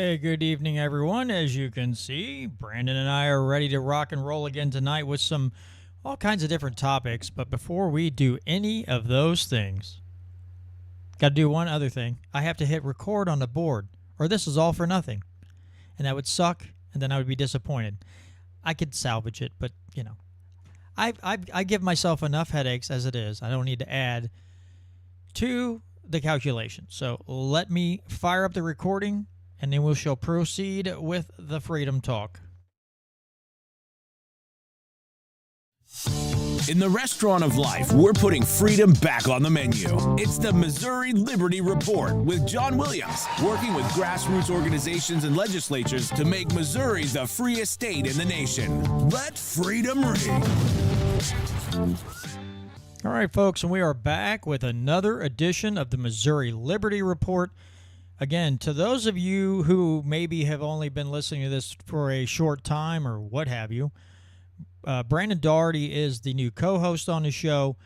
Hey, good evening, everyone. As you can see, Brandon and I are ready to rock and roll again tonight with some all kinds of different topics. But before we do any of those things, got to do one other thing. I have to hit record on the board, or this is all for nothing. And that would suck, and then I would be disappointed. I could salvage it, but, I give myself enough headaches as it is. I don't need to add to the calculation. So let me fire up the recording, and then we shall proceed with the Freedom Talk. In the restaurant of life, we're putting freedom back on the menu. It's the Missouri Liberty Report with John Williams, working with grassroots organizations and legislatures to make Missouri the freest state in the nation. Let freedom ring. All right, folks, and we are back with another edition of the Missouri Liberty Report. Again, to those of you who maybe have only been listening to this for a short time or what have you, Brandon Daugherty is the new co-host on the show.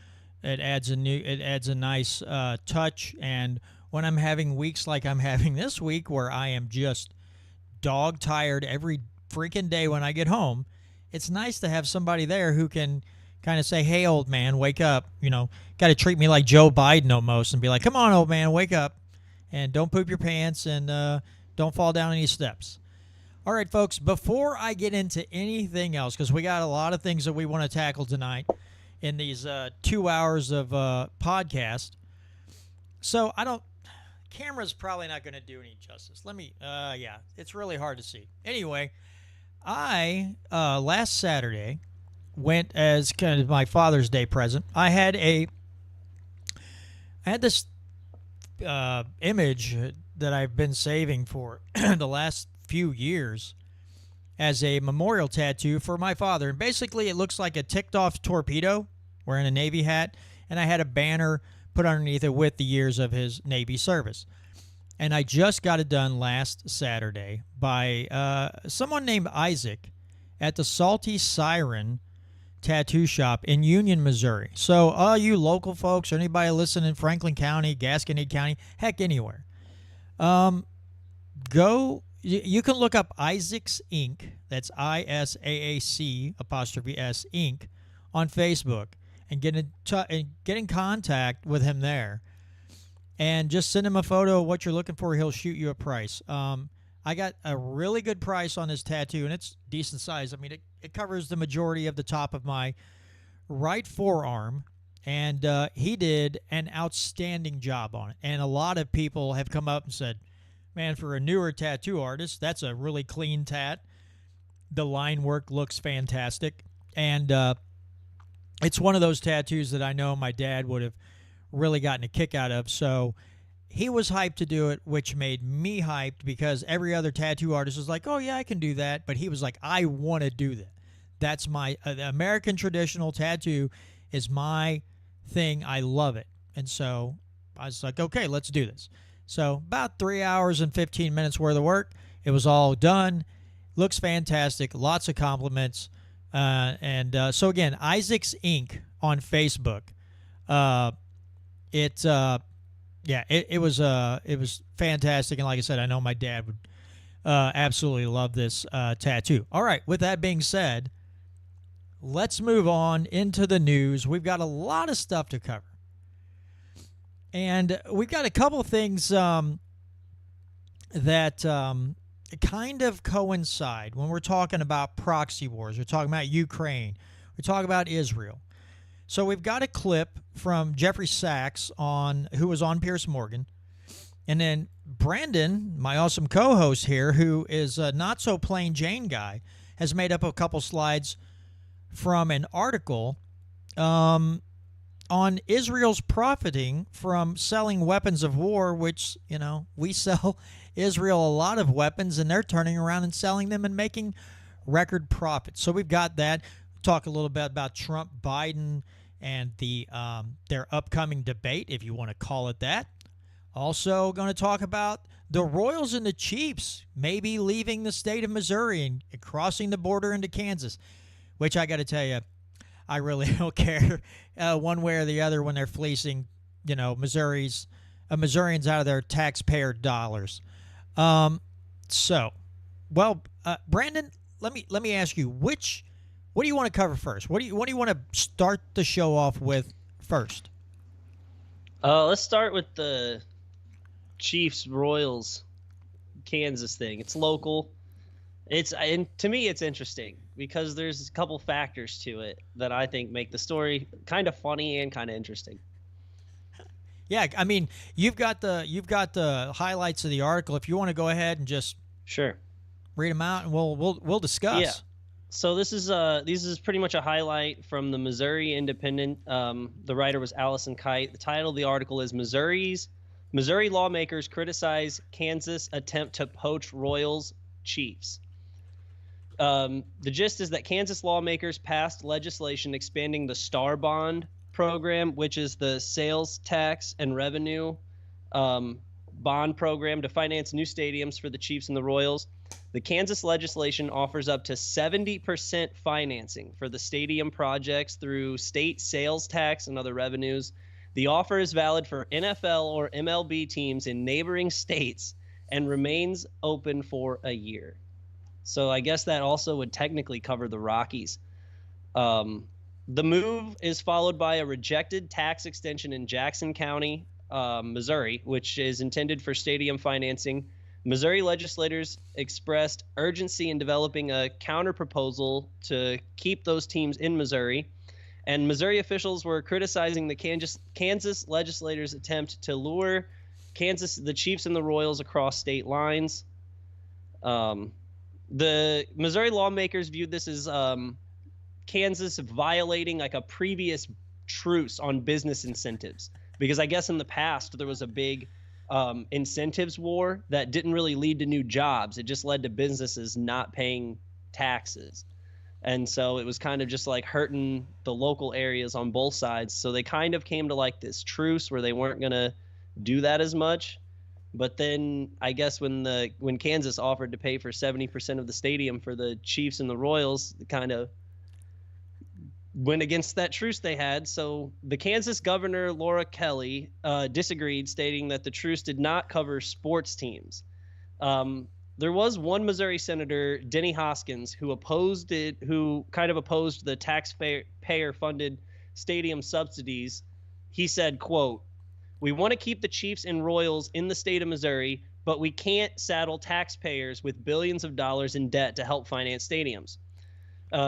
It adds a nice touch, and when I'm having weeks like I'm having this week, where I am just dog tired every freaking day when I get home, it's nice to have somebody there who can kind of say, "Hey, old man, wake up." Got to treat me like Joe Biden almost, and be like, "Come on, old man, wake up, and don't poop your pants, and don't fall down any steps." All right, folks, before I get into anything else, because we got a lot of things that we want to tackle tonight in these 2 hours of podcast. So camera's probably not going to do any justice. It's really hard to see. Anyway, I, last Saturday, went as kind of my Father's Day present. I had this image that I've been saving for the last few years as a memorial tattoo for my father. And basically it looks like a ticked off torpedo wearing a Navy hat, and I had a banner put underneath it with the years of his Navy service. And I just got it done last Saturday by someone named Isaac at the Salty Siren Tattoo Shop in Union, Missouri. So all you local folks or anybody listening in Franklin County, Gasconade County, heck, anywhere, you can look up Isaac's Inc. That's ISAAC ' Inc. on Facebook and get in contact with him there, and just send him a photo of what you're looking for. He'll shoot you a price. I got a really good price on this tattoo, and it's decent size. I mean, it covers the majority of the top of my right forearm, and he did an outstanding job on it. And a lot of people have come up and said, "Man, for a newer tattoo artist, that's a really clean tat. The line work looks fantastic." And it's one of those tattoos that I know my dad would have really gotten a kick out of. So he was hyped to do it, which made me hyped, because every other tattoo artist was like, "Oh, yeah, I can do that." But he was like, "I want to do that. That's my American traditional tattoo is my thing. I love it." And so I was like, "Okay, let's do this." So about 3 hours and 15 minutes worth of work. It was all done. Looks fantastic. Lots of compliments. So again, Isaac's Inc. on Facebook. It was fantastic. And like I said, I know my dad would absolutely love this tattoo. All right. With that being said, let's move on into the news. We've got a lot of stuff to cover. And we've got a couple of things that kind of coincide when we're talking about proxy wars. We're talking about Ukraine. We're talking about Israel. So we've got a clip from Jeffrey Sachs who was on Piers Morgan. And then Brandon, my awesome co-host here, who is a not-so-plain Jane guy, has made up a couple slides from an article on Israel's profiting from selling weapons of war, which, we sell Israel a lot of weapons, and they're turning around and selling them and making record profits. So we've got that. Talk a little bit about Trump, Biden, and their upcoming debate, if you want to call it that. Also going to talk about the Royals and the Chiefs maybe leaving the state of Missouri and crossing the border into Kansas, which I got to tell you, I really don't care one way or the other when they're fleecing, Missourians out of their taxpayer dollars. So, Brandon, let me ask you, what do you want to cover first? What do you want to start the show off with first? Let's start with the Chiefs Royals Kansas thing. It's local. And to me it's interesting because there's a couple factors to it that I think make the story kind of funny and kind of interesting. Yeah, I mean, you've got the highlights of the article. If you want to go ahead and just Sure. read them out, and we'll discuss. Yeah. So this is pretty much a highlight from the Missouri Independent. The writer was Allison Kite. The title of the article is Missouri lawmakers criticize Kansas attempt to poach Royals Chiefs. The gist is that Kansas lawmakers passed legislation expanding the Star Bond program, which is the sales tax and revenue bond program to finance new stadiums for the Chiefs and the Royals. The Kansas legislation offers up to 70% financing for the stadium projects through state sales tax and other revenues. The offer is valid for NFL or MLB teams in neighboring states and remains open for a year. So I guess that also would technically cover the Rockies. The move is followed by a rejected tax extension in Jackson County, Missouri, which is intended for stadium financing. Missouri legislators expressed urgency in developing a counterproposal to keep those teams in Missouri. And Missouri officials were criticizing the Kansas legislators' attempt to lure the Chiefs and the Royals across state lines. The Missouri lawmakers viewed this as Kansas violating like a previous truce on business incentives, because I guess in the past there was a big incentives war that didn't really lead to new jobs. It just led to businesses not paying taxes. And so it was kind of just like hurting the local areas on both sides. So they kind of came to like this truce where they weren't going to do that as much. But then I guess when Kansas offered to pay for 70% of the stadium for the Chiefs and the Royals, it kind of went against that truce they had. So the Kansas governor, Laura Kelly, disagreed, stating that the truce did not cover sports teams. There was one Missouri senator, Denny Hoskins, who opposed it, who kind of opposed the taxpayer-funded stadium subsidies. He said, quote, "We want to keep the Chiefs and Royals in the state of Missouri, but we can't saddle taxpayers with billions of dollars in debt to help finance stadiums."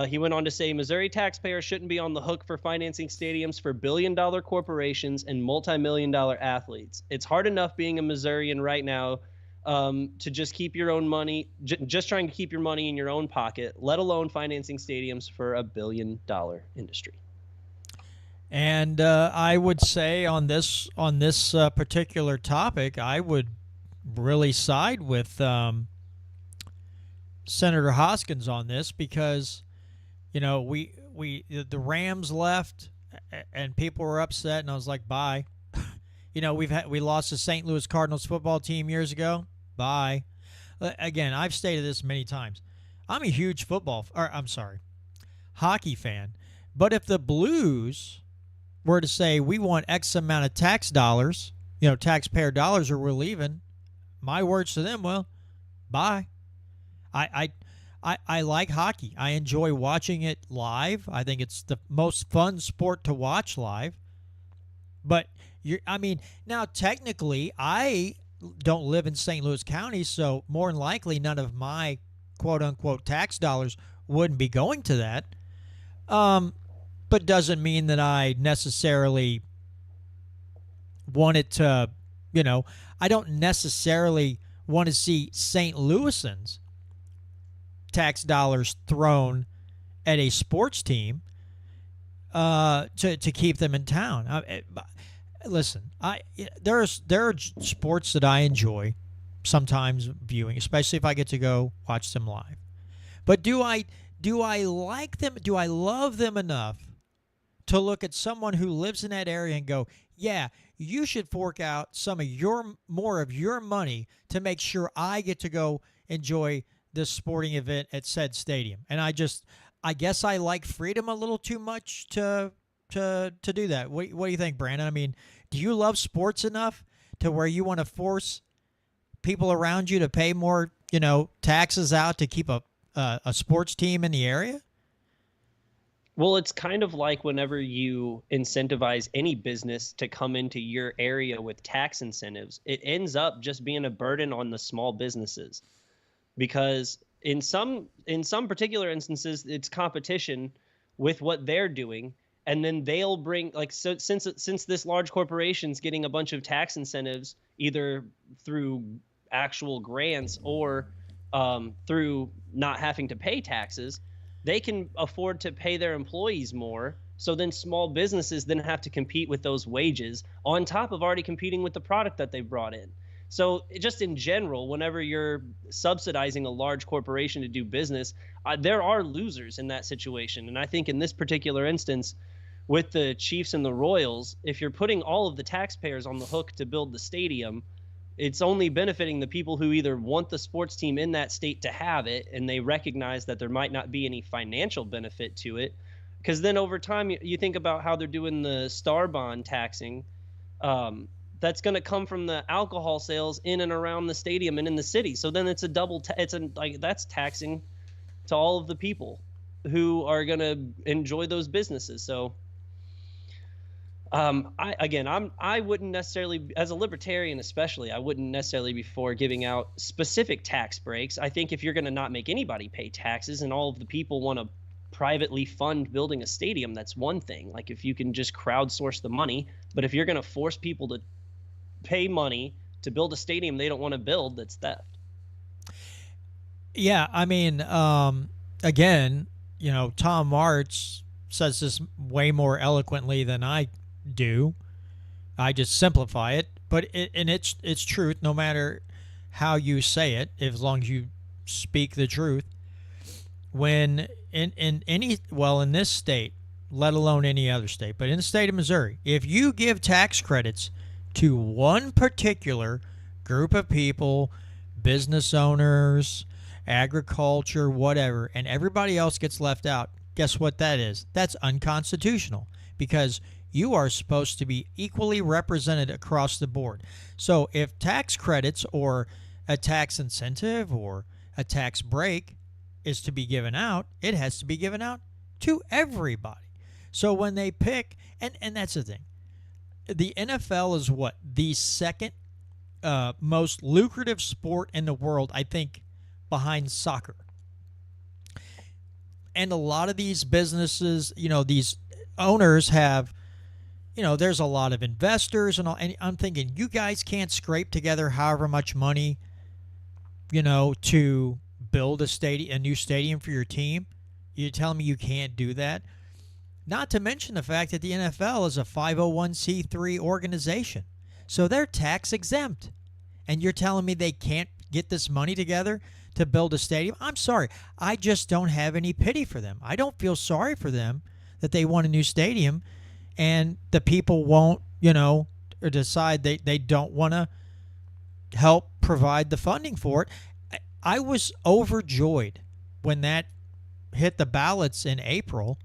He went on to say, "Missouri taxpayers shouldn't be on the hook for financing stadiums for billion-dollar corporations and multi-million-dollar athletes. It's hard enough being a Missourian right now to just keep your own money, just trying to keep your money in your own pocket, let alone financing stadiums for $1 billion industry." And I would say on this particular topic, I would really side with Senator Hoskins on this, because the Rams left and people were upset, and I was like, bye. We lost the St. Louis Cardinals football team years ago. Bye. Again, I've stated this many times. I'm a huge hockey fan. But if the Blues were to say we want X amount of tax dollars, taxpayer dollars, or we're leaving, my words to them, well, bye. I like hockey. I enjoy watching it live. I think it's the most fun sport to watch live. But now technically I don't live in St. Louis County, so more than likely none of my quote unquote tax dollars wouldn't be going to that. But doesn't mean that I necessarily want it to, I don't necessarily want to see St. Louisans tax dollars thrown at a sports team to keep them in town. Listen, there are sports that I enjoy sometimes viewing, especially if I get to go watch them live. But do I like them? Do I love them enough to look at someone who lives in that area and go, yeah, you should fork out more of your money to make sure I get to go enjoy this sporting event at said stadium? And I guess I like freedom a little too much to do that. What do you think, Brandon? I mean, do you love sports enough to where you want to force people around you to pay more taxes out to keep a sports team in the area? Well, it's kind of like whenever you incentivize any business to come into your area with tax incentives, it ends up just being a burden on the small businesses, because in some particular instances it's competition with what they're doing, and then they'll bring, like, so since this large corporation's getting a bunch of tax incentives either through actual grants or through not having to pay taxes, they can afford to pay their employees more. So then small businesses then have to compete with those wages on top of already competing with the product that they brought in. So just in general, whenever you're subsidizing a large corporation to do business, there are losers in that situation. And I think in this particular instance, with the Chiefs and the Royals, if you're putting all of the taxpayers on the hook to build the stadium, it's only benefiting the people who either want the sports team in that state to have it, and they recognize that there might not be any financial benefit to it. Because then over time, you think about how they're doing the star bond taxing. That's going to come from the alcohol sales in and around the stadium and in the city. So then it's a double. That's taxing to all of the people who are going to enjoy those businesses. So I wouldn't necessarily, as a libertarian especially, I wouldn't necessarily be for giving out specific tax breaks. I think if you're going to not make anybody pay taxes and all of the people want to privately fund building a stadium, that's one thing. Like, if you can just crowdsource the money. But if you're going to force people to pay money to build a stadium they don't want to build, that's theft. Yeah, I mean, again, Tom Martz says this way more eloquently than I do. I just simplify it, but it's truth no matter how you say it, as long as you speak the truth. When in this state, let alone any other state, but in the state of Missouri, if you give tax credits to one particular group of people, business owners, agriculture, whatever, and everybody else gets left out, guess what that is? That's unconstitutional, because you are supposed to be equally represented across the board. So if tax credits or a tax incentive or a tax break is to be given out, it has to be given out to everybody. So when they pick, and that's the thing, the NFL is what? The second most lucrative sport in the world, I think, behind soccer. And a lot of these businesses, these owners have, there's a lot of investors and all. And I'm thinking, you guys can't scrape together however much money, to build a new stadium for your team. You're telling me you can't do that? Not to mention the fact that the NFL is a 501c3 organization. So they're tax exempt. And you're telling me they can't get this money together to build a stadium? I'm sorry. I just don't have any pity for them. I don't feel sorry for them that they want a new stadium and the people won't, or decide they don't want to help provide the funding for it. I was overjoyed when that hit the ballots in April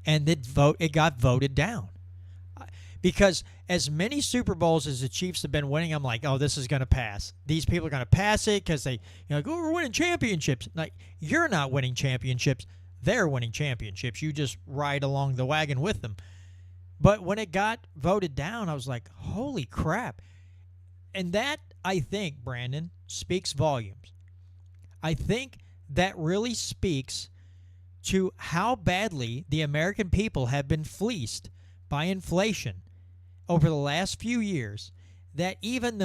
and it got voted down. Because as many Super Bowls as the Chiefs have been winning, I'm like, oh, this is going to pass. These people are going to pass it because they, we're winning championships. Like, you're not winning championships. They're winning championships. You just ride along the wagon with them. But when it got voted down, I was like, holy crap. And that, I think, Brandon, speaks volumes. I think that really speaks to how badly the American people have been fleeced by inflation over the last few years, that even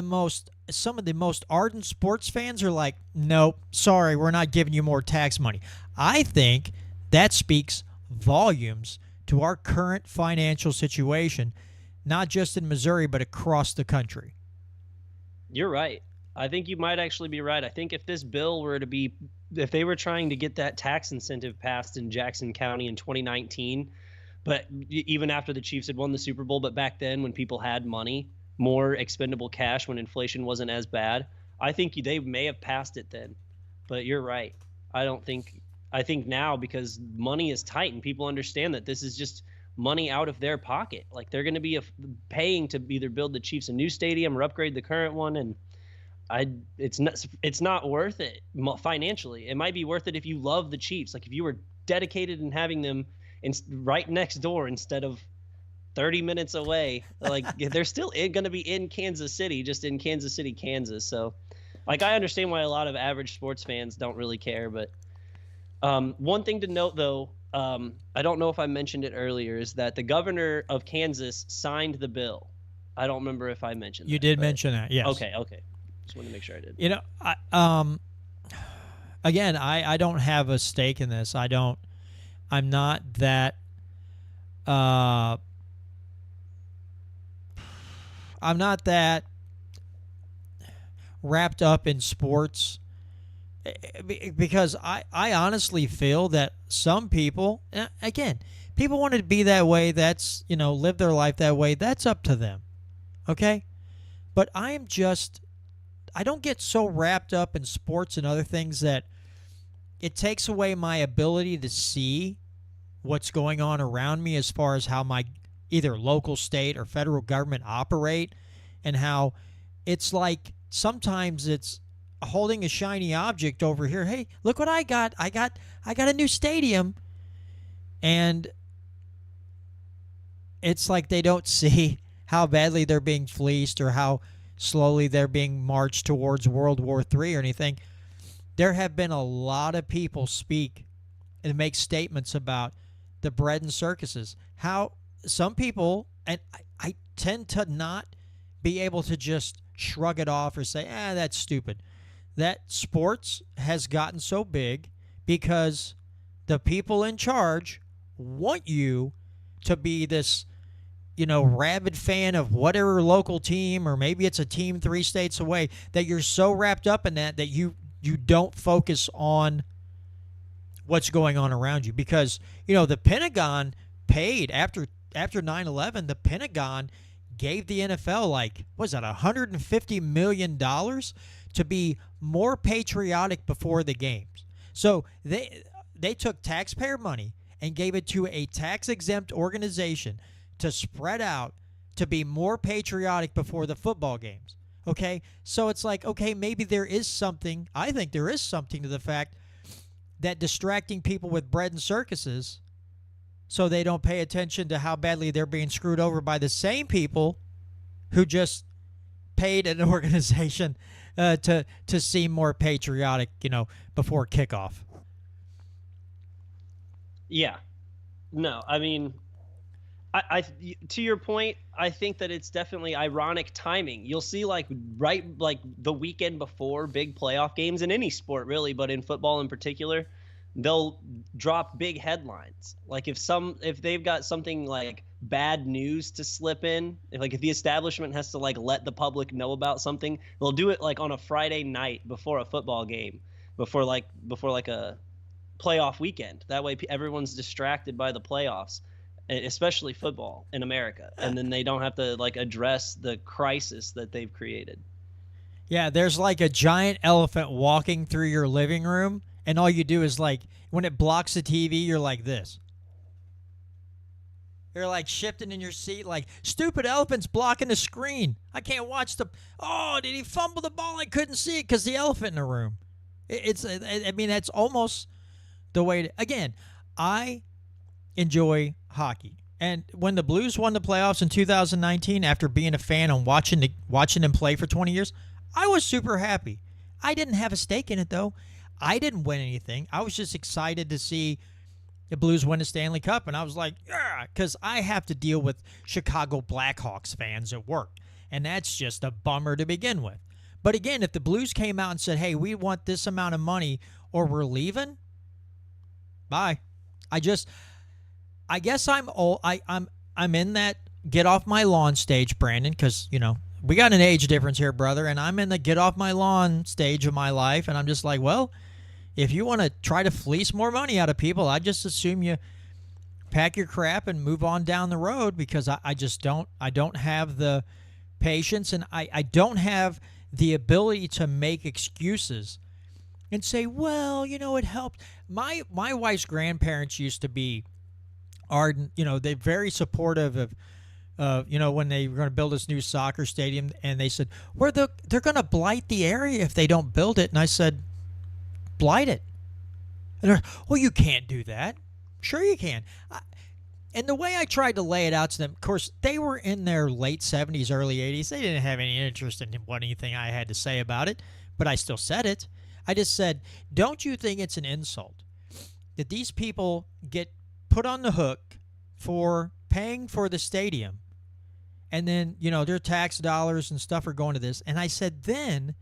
some of the most ardent sports fans are like, nope, sorry, we're not giving you more tax money. I think that speaks volumes to our current financial situation, not just in Missouri, but across the country. You're right. I think you might actually be right. I think if this bill were to be, if they were trying to get that tax incentive passed in Jackson County in 2019, but even after the Chiefs had won the Super Bowl, but back then when people had money, more expendable cash, when inflation wasn't as bad, I think they may have passed it then. But you're right. I think now, because money is tight and people understand that this is just money out of their pocket. Like, they're going to be paying to either build the Chiefs a new stadium or upgrade the current one. And it's not worth it financially. It might be worth it if you love the Chiefs. Like if you were dedicated in having them right next door instead of 30 minutes away. Like they're still going to be in Kansas City, just in Kansas City, Kansas. So like I understand why a lot of average sports fans don't really care, but one thing to note though, I don't know if I mentioned it earlier, is that the governor of Kansas signed the bill. I don't remember if I mentioned You that, did but- mention that, yes. Okay. Just wanted to make sure I did. You know, again, I don't have a stake in this. I'm not that I'm not that wrapped up in sports because I honestly feel that some people, again, people want to be that way. That's, live their life that way. That's up to them. Okay? But I don't get so wrapped up in sports and other things that it takes away my ability to see what's going on around me as far as how my either local, state, or federal government operate, and how it's like sometimes it's holding a shiny object over here. Hey, look what I got. I got a new stadium. And it's like they don't see how badly they're being fleeced or how slowly they're being marched towards World War III or anything. There have been a lot of people speak and make statements about the bread and circuses. How some people, and I tend to not be able to just shrug it off or say, that's stupid. That sports has gotten so big because the people in charge want you to be this, rabid fan of whatever local team, or maybe it's a team 3 states away, that you're so wrapped up in that you don't focus on what's going on around you. Because, the Pentagon paid after 9/11, the Pentagon gave the NFL $150 million to be more patriotic before the games. So they took taxpayer money and gave it to a tax-exempt organization to spread out to be more patriotic before the football games. Okay? So it's like, okay, maybe there is something, I think there is something to the fact that distracting people with bread and circuses so they don't pay attention to how badly they're being screwed over by the same people who just paid an organization to seem more patriotic, before kickoff. Yeah. No, I mean, I to your point, I think that it's definitely ironic timing. You'll see right the weekend before big playoff games in any sport really, but in football in particular, they'll drop big headlines. Like if they've got something like bad news to slip in, if the establishment has to let the public know about something, they'll do it on a Friday night before a football game, before a playoff weekend. That way everyone's distracted by the playoffs, especially football in America, and then they don't have to address the crisis that they've created. Yeah, there's a giant elephant walking through your living room, and all you do is when it blocks the TV, you're like this. You're shifting in your seat stupid elephant's blocking the screen. I can't watch did he fumble the ball? I couldn't see it because the elephant in the room. That's almost the way again, I enjoy hockey. And when the Blues won the playoffs in 2019, after being a fan and watching them play for 20 years, I was super happy. I didn't have a stake in it, though. I didn't win anything. I was just excited to see the Blues win the Stanley Cup, and I was like, yeah, because I have to deal with Chicago Blackhawks fans at work, and that's just a bummer to begin with. But again, if the Blues came out and said, hey, we want this amount of money or we're leaving, bye. I guess I'm in that get off my lawn stage, Brandon, because, we got an age difference here, brother, and I'm in the get off my lawn stage of my life, and I'm just like, well, if you want to try to fleece more money out of people, I just assume you pack your crap and move on down the road, because I don't have the patience, and I don't have the ability to make excuses and say, well, it helped. My wife's grandparents used to be ardent, they're very supportive when they were going to build this new soccer stadium, and they said, they're going to blight the area if they don't build it. And I said, blight it. And they're, well, you can't do that. Sure you can. And the way I tried to lay it out to them, of course, they were in their late 70s, early 80s. They didn't have any interest in what anything I had to say about it, but I still said it. I just said, don't you think it's an insult that these people get put on the hook for paying for the stadium, and then, their tax dollars and stuff are going to this. And I said, then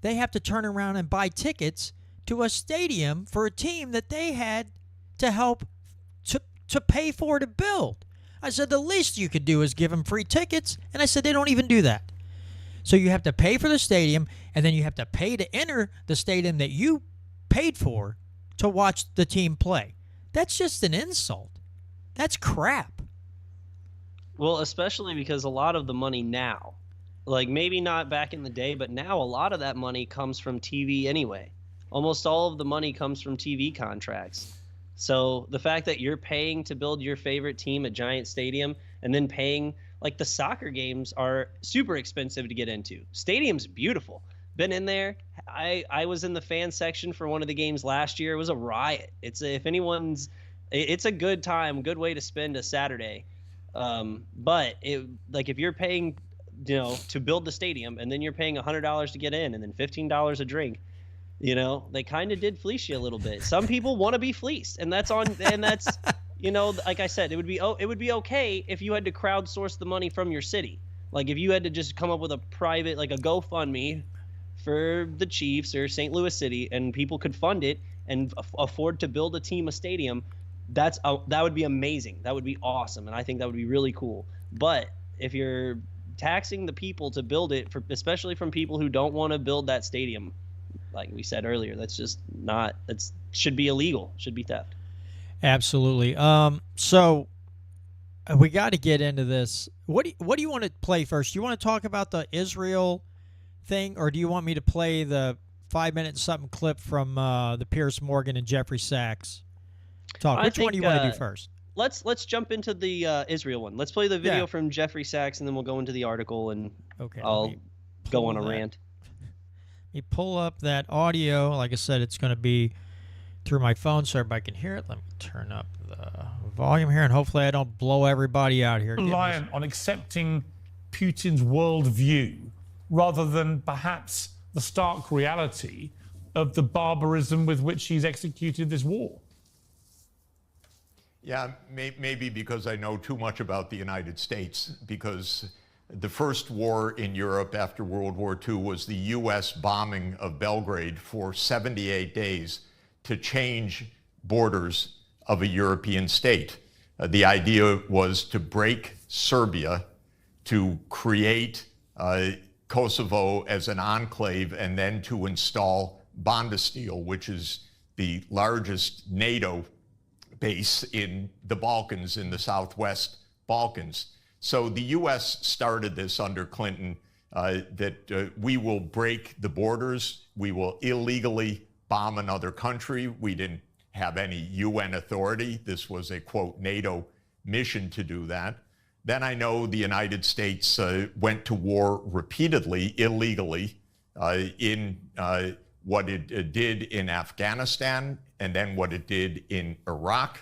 they have to turn around and buy tickets to a stadium for a team that they had to help to pay for to build. I said, the least you could do is give them free tickets. And I said, they don't even do that. So you have to pay for the stadium, and then you have to pay to enter the stadium that you paid for to watch the team play. That's just an insult. That's crap. Well, especially because a lot of the money now, like maybe not back in the day, but now a lot of that money comes from TV anyway. Almost all of the money comes from TV contracts. So the fact that you're paying to build your favorite team at Giant Stadium, and then paying, like, the soccer games are super expensive to get into. Stadium's beautiful. Been in there. I was in the fan section for one of the games last year. It was a riot. It's a good time, good way to spend a Saturday. But if you're paying, to build the stadium, and then you're paying $100 to get in, and then $15 a drink, they kind of did fleece you a little bit. Some people want to be fleeced, and that's like I said, it would be okay if you had to crowdsource the money from your city. Like if you had to just come up with a private, like a GoFundMe for the Chiefs or St. Louis City, and people could fund it and afford to build a stadium. That would be amazing. That would be awesome, and I think that would be really cool. But if you're taxing the people to build it, especially from people who don't want to build that stadium, like we said earlier, that's just not. That should be illegal. Should be theft. Absolutely. So we got to get into this. What do you want to play first? Do you want to talk about the Israel thing, or do you want me to play the 5-minute something clip from the Piers Morgan and Jeffrey Sachs talk? Which one do you want to do first? Let's jump into the Israel one. Let's play the video from Jeffrey Sachs, and then we'll go into the article, and I'll go on a rant. Let me pull up that audio. Like I said, it's going to be through my phone so everybody can hear it. Let me turn up the volume here, and hopefully I don't blow everybody out here. Reliant on accepting Putin's worldview rather than perhaps the stark reality of the barbarism with which he's executed this war. Yeah, maybe because I know too much about the United States, because the first war in Europe after World War II was the U.S. bombing of Belgrade for 78 days to change borders of a European state. The idea was to break Serbia, to create Kosovo as an enclave, and then to install Bondesteel, which is the largest NATO base in the Balkans, in the Southwest Balkans. So the U.S. started this under Clinton, that we will break the borders, we will illegally bomb another country. We didn't have any UN authority. This was a, quote, NATO mission to do that. Then I know the United States went to war repeatedly, illegally, in what it did in Afghanistan, and then what it did in Iraq,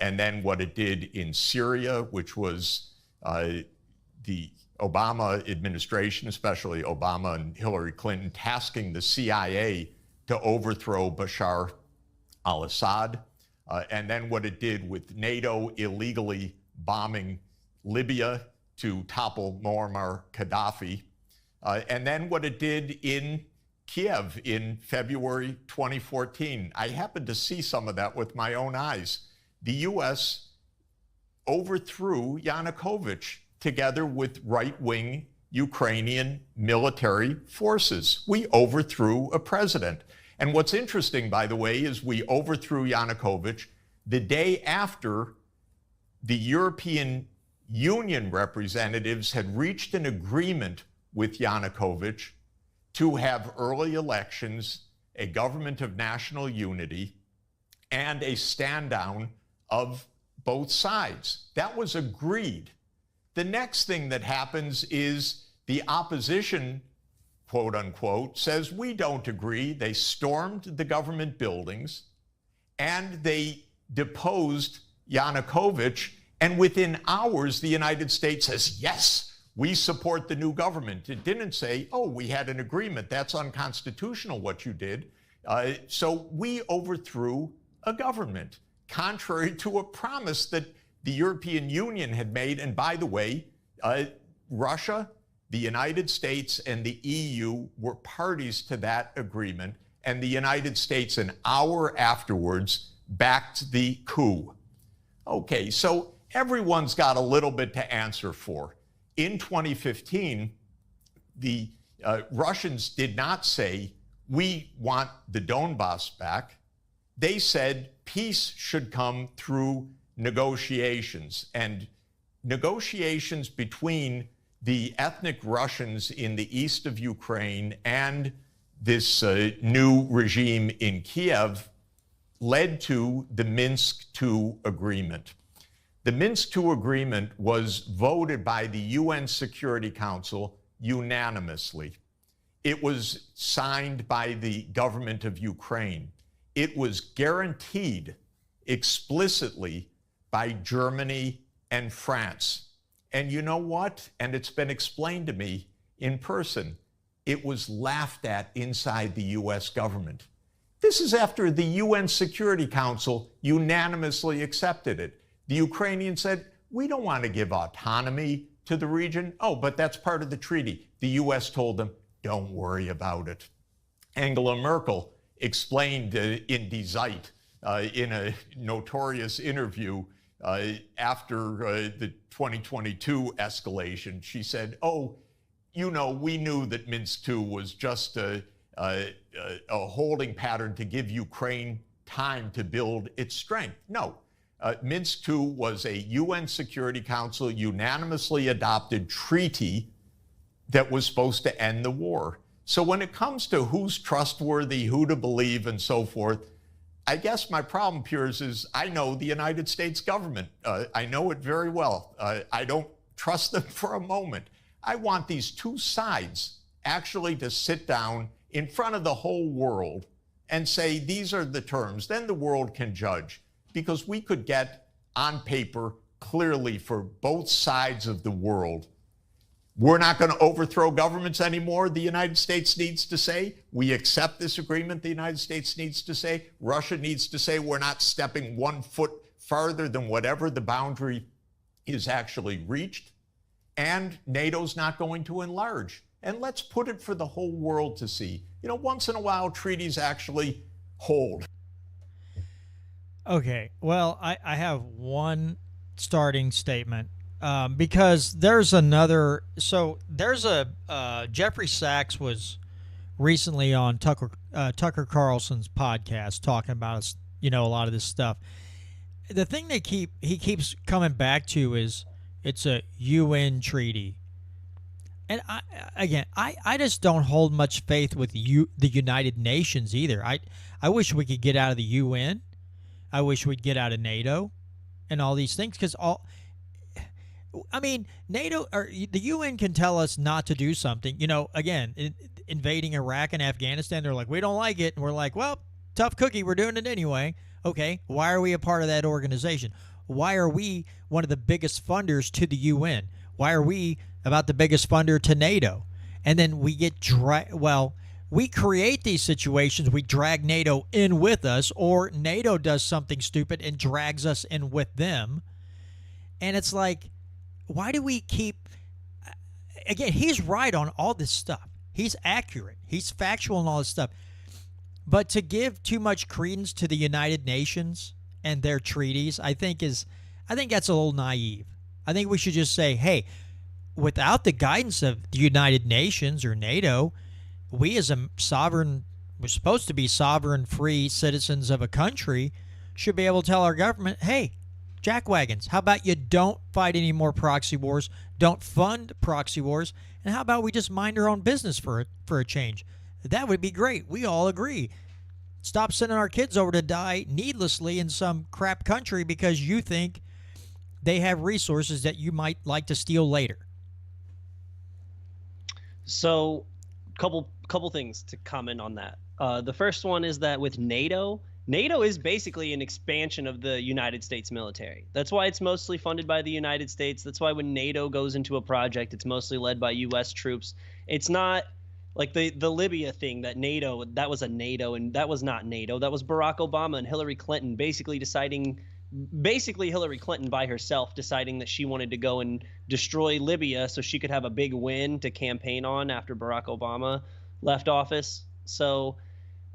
and then what it did in Syria, which was the Obama administration, especially Obama and Hillary Clinton, tasking the CIA to overthrow Bashar al-Assad, and then what it did with NATO illegally bombing Libya to topple Muammar Gaddafi, and then what it did in Kiev in February 2014. I happened to see some of that with my own eyes. The U.S. overthrew Yanukovych together with right-wing Ukrainian military forces. We overthrew a president. And what's interesting, by the way, is we overthrew Yanukovych the day after the European Union representatives had reached an agreement with Yanukovych to have early elections, a government of national unity, and a stand down of both sides. That was agreed. the next thing that happens is the opposition, quote unquote, says we don't agree. They stormed the government buildings and they deposed Yanukovych. And within hours, the United States says, yes, we support the new government. It didn't say, oh, we had an agreement. That's unconstitutional what you did. So we overthrew a government, contrary to a promise that the European Union had made. And by the way, Russia, the United States, and the EU were parties to that agreement. And the United States, an hour afterwards, backed the coup. Okay, so everyone's got a little bit to answer for. In 2015, the Russians did not say, we want the Donbass back. They said peace should come through negotiations, and negotiations between the ethnic Russians in the east of Ukraine and this new regime in Kiev led to the Minsk II agreement. The Minsk II agreement was voted by the UN Security Council unanimously. It was signed by the government of Ukraine. It was guaranteed explicitly by Germany and France. And you know what? And it's been explained to me in person. It was laughed at inside the US government. This is after the UN Security Council unanimously accepted it. The Ukrainians said, we don't want to give autonomy to the region. Oh, but that's part of the treaty. The US told them, don't worry about it. Angela Merkel explained in Die Zeit, in a notorious interview after the 2022 escalation, she said, oh, you know, we knew that Minsk II was just a holding pattern to give Ukraine time to build its strength. No, Minsk II was a UN Security Council unanimously adopted treaty that was supposed to end the war. So when it comes to who's trustworthy, who to believe, and so forth, I guess my problem, Piers, is I know the United States government. I know it very well. I don't trust them for a moment. I want these two sides actually to sit down in front of the whole world and say, these are the terms. Then the world can judge, because we could get on paper clearly for both sides of the world, we're not going to overthrow governments anymore, the United States needs to say. We accept this agreement, the United States needs to say. Russia needs to say we're not stepping 1 foot farther than whatever the boundary is actually reached. And NATO's not going to enlarge. And let's put it for the whole world to see. You know, once in a while, treaties actually hold. Okay, well, I have one starting statement. Because there's another, so there's a Jeffrey Sachs was recently on Tucker Carlson's podcast talking about, you know, a lot of this stuff. The thing he keeps coming back to is it's a UN treaty, and I just don't hold much faith with the United Nations either. I wish we could get out of the UN. I wish we'd get out of NATO, and all these things, because I mean, NATO or the UN can tell us not to do something. You know, again, invading Iraq and Afghanistan, they're like, we don't like it. And we're like, well, tough cookie, we're doing it anyway. Okay, why are we a part of that organization? Why are we one of the biggest funders to the UN? Why are we about the biggest funder to NATO? And then we get we create these situations. We drag NATO in with us, or NATO does something stupid and drags us in with them. And it's like, why do we keep, again, he's right on all this stuff. He's accurate. He's factual and all this stuff. But to give too much credence to the United Nations and their treaties, I think that's a little naive. I think we should just say, hey, without the guidance of the United Nations or NATO, we as we're supposed to be sovereign, free citizens of a country, should be able to tell our government, hey, jackwagons, how about you don't fight any more proxy wars, don't fund proxy wars, and how about we just mind our own business for a change? That would be great. We all agree. Stop sending our kids over to die needlessly in some crap country because you think they have resources that you might like to steal later. So, couple things to comment on that. The first one is that with NATO is basically an expansion of the United States military. That's why it's mostly funded by the United States. That's why when NATO goes into a project, it's mostly led by U.S. troops. It's not like the Libya thing that was a NATO, and that was not NATO. That was Barack Obama and Hillary Clinton basically Hillary Clinton by herself deciding that she wanted to go and destroy Libya so she could have a big win to campaign on after Barack Obama left office. So,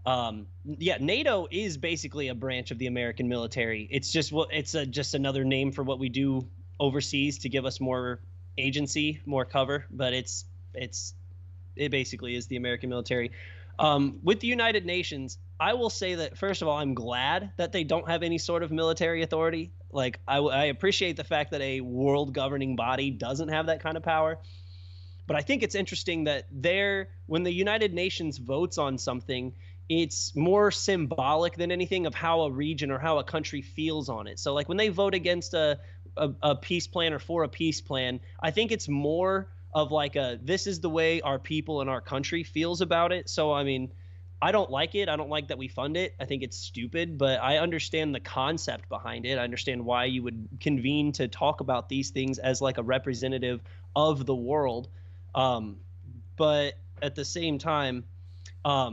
NATO is basically a branch of the American military. It's just just another name for what we do overseas to give us more agency, more cover. But it basically is the American military. With the United Nations, I will say that, first of all, I'm glad that they don't have any sort of military authority. Like, I appreciate the fact that a world governing body doesn't have that kind of power. But I think it's interesting that when the United Nations votes on something, it's more symbolic than anything of how a region or how a country feels on it. So, like, when they vote against a peace plan or for a peace plan, I think it's more of like this is the way our people and our country feels about it. So, I mean, I don't like it. I don't like that we fund it. I think it's stupid, but I understand the concept behind it. I understand why you would convene to talk about these things as like a representative of the world. But at the same time, I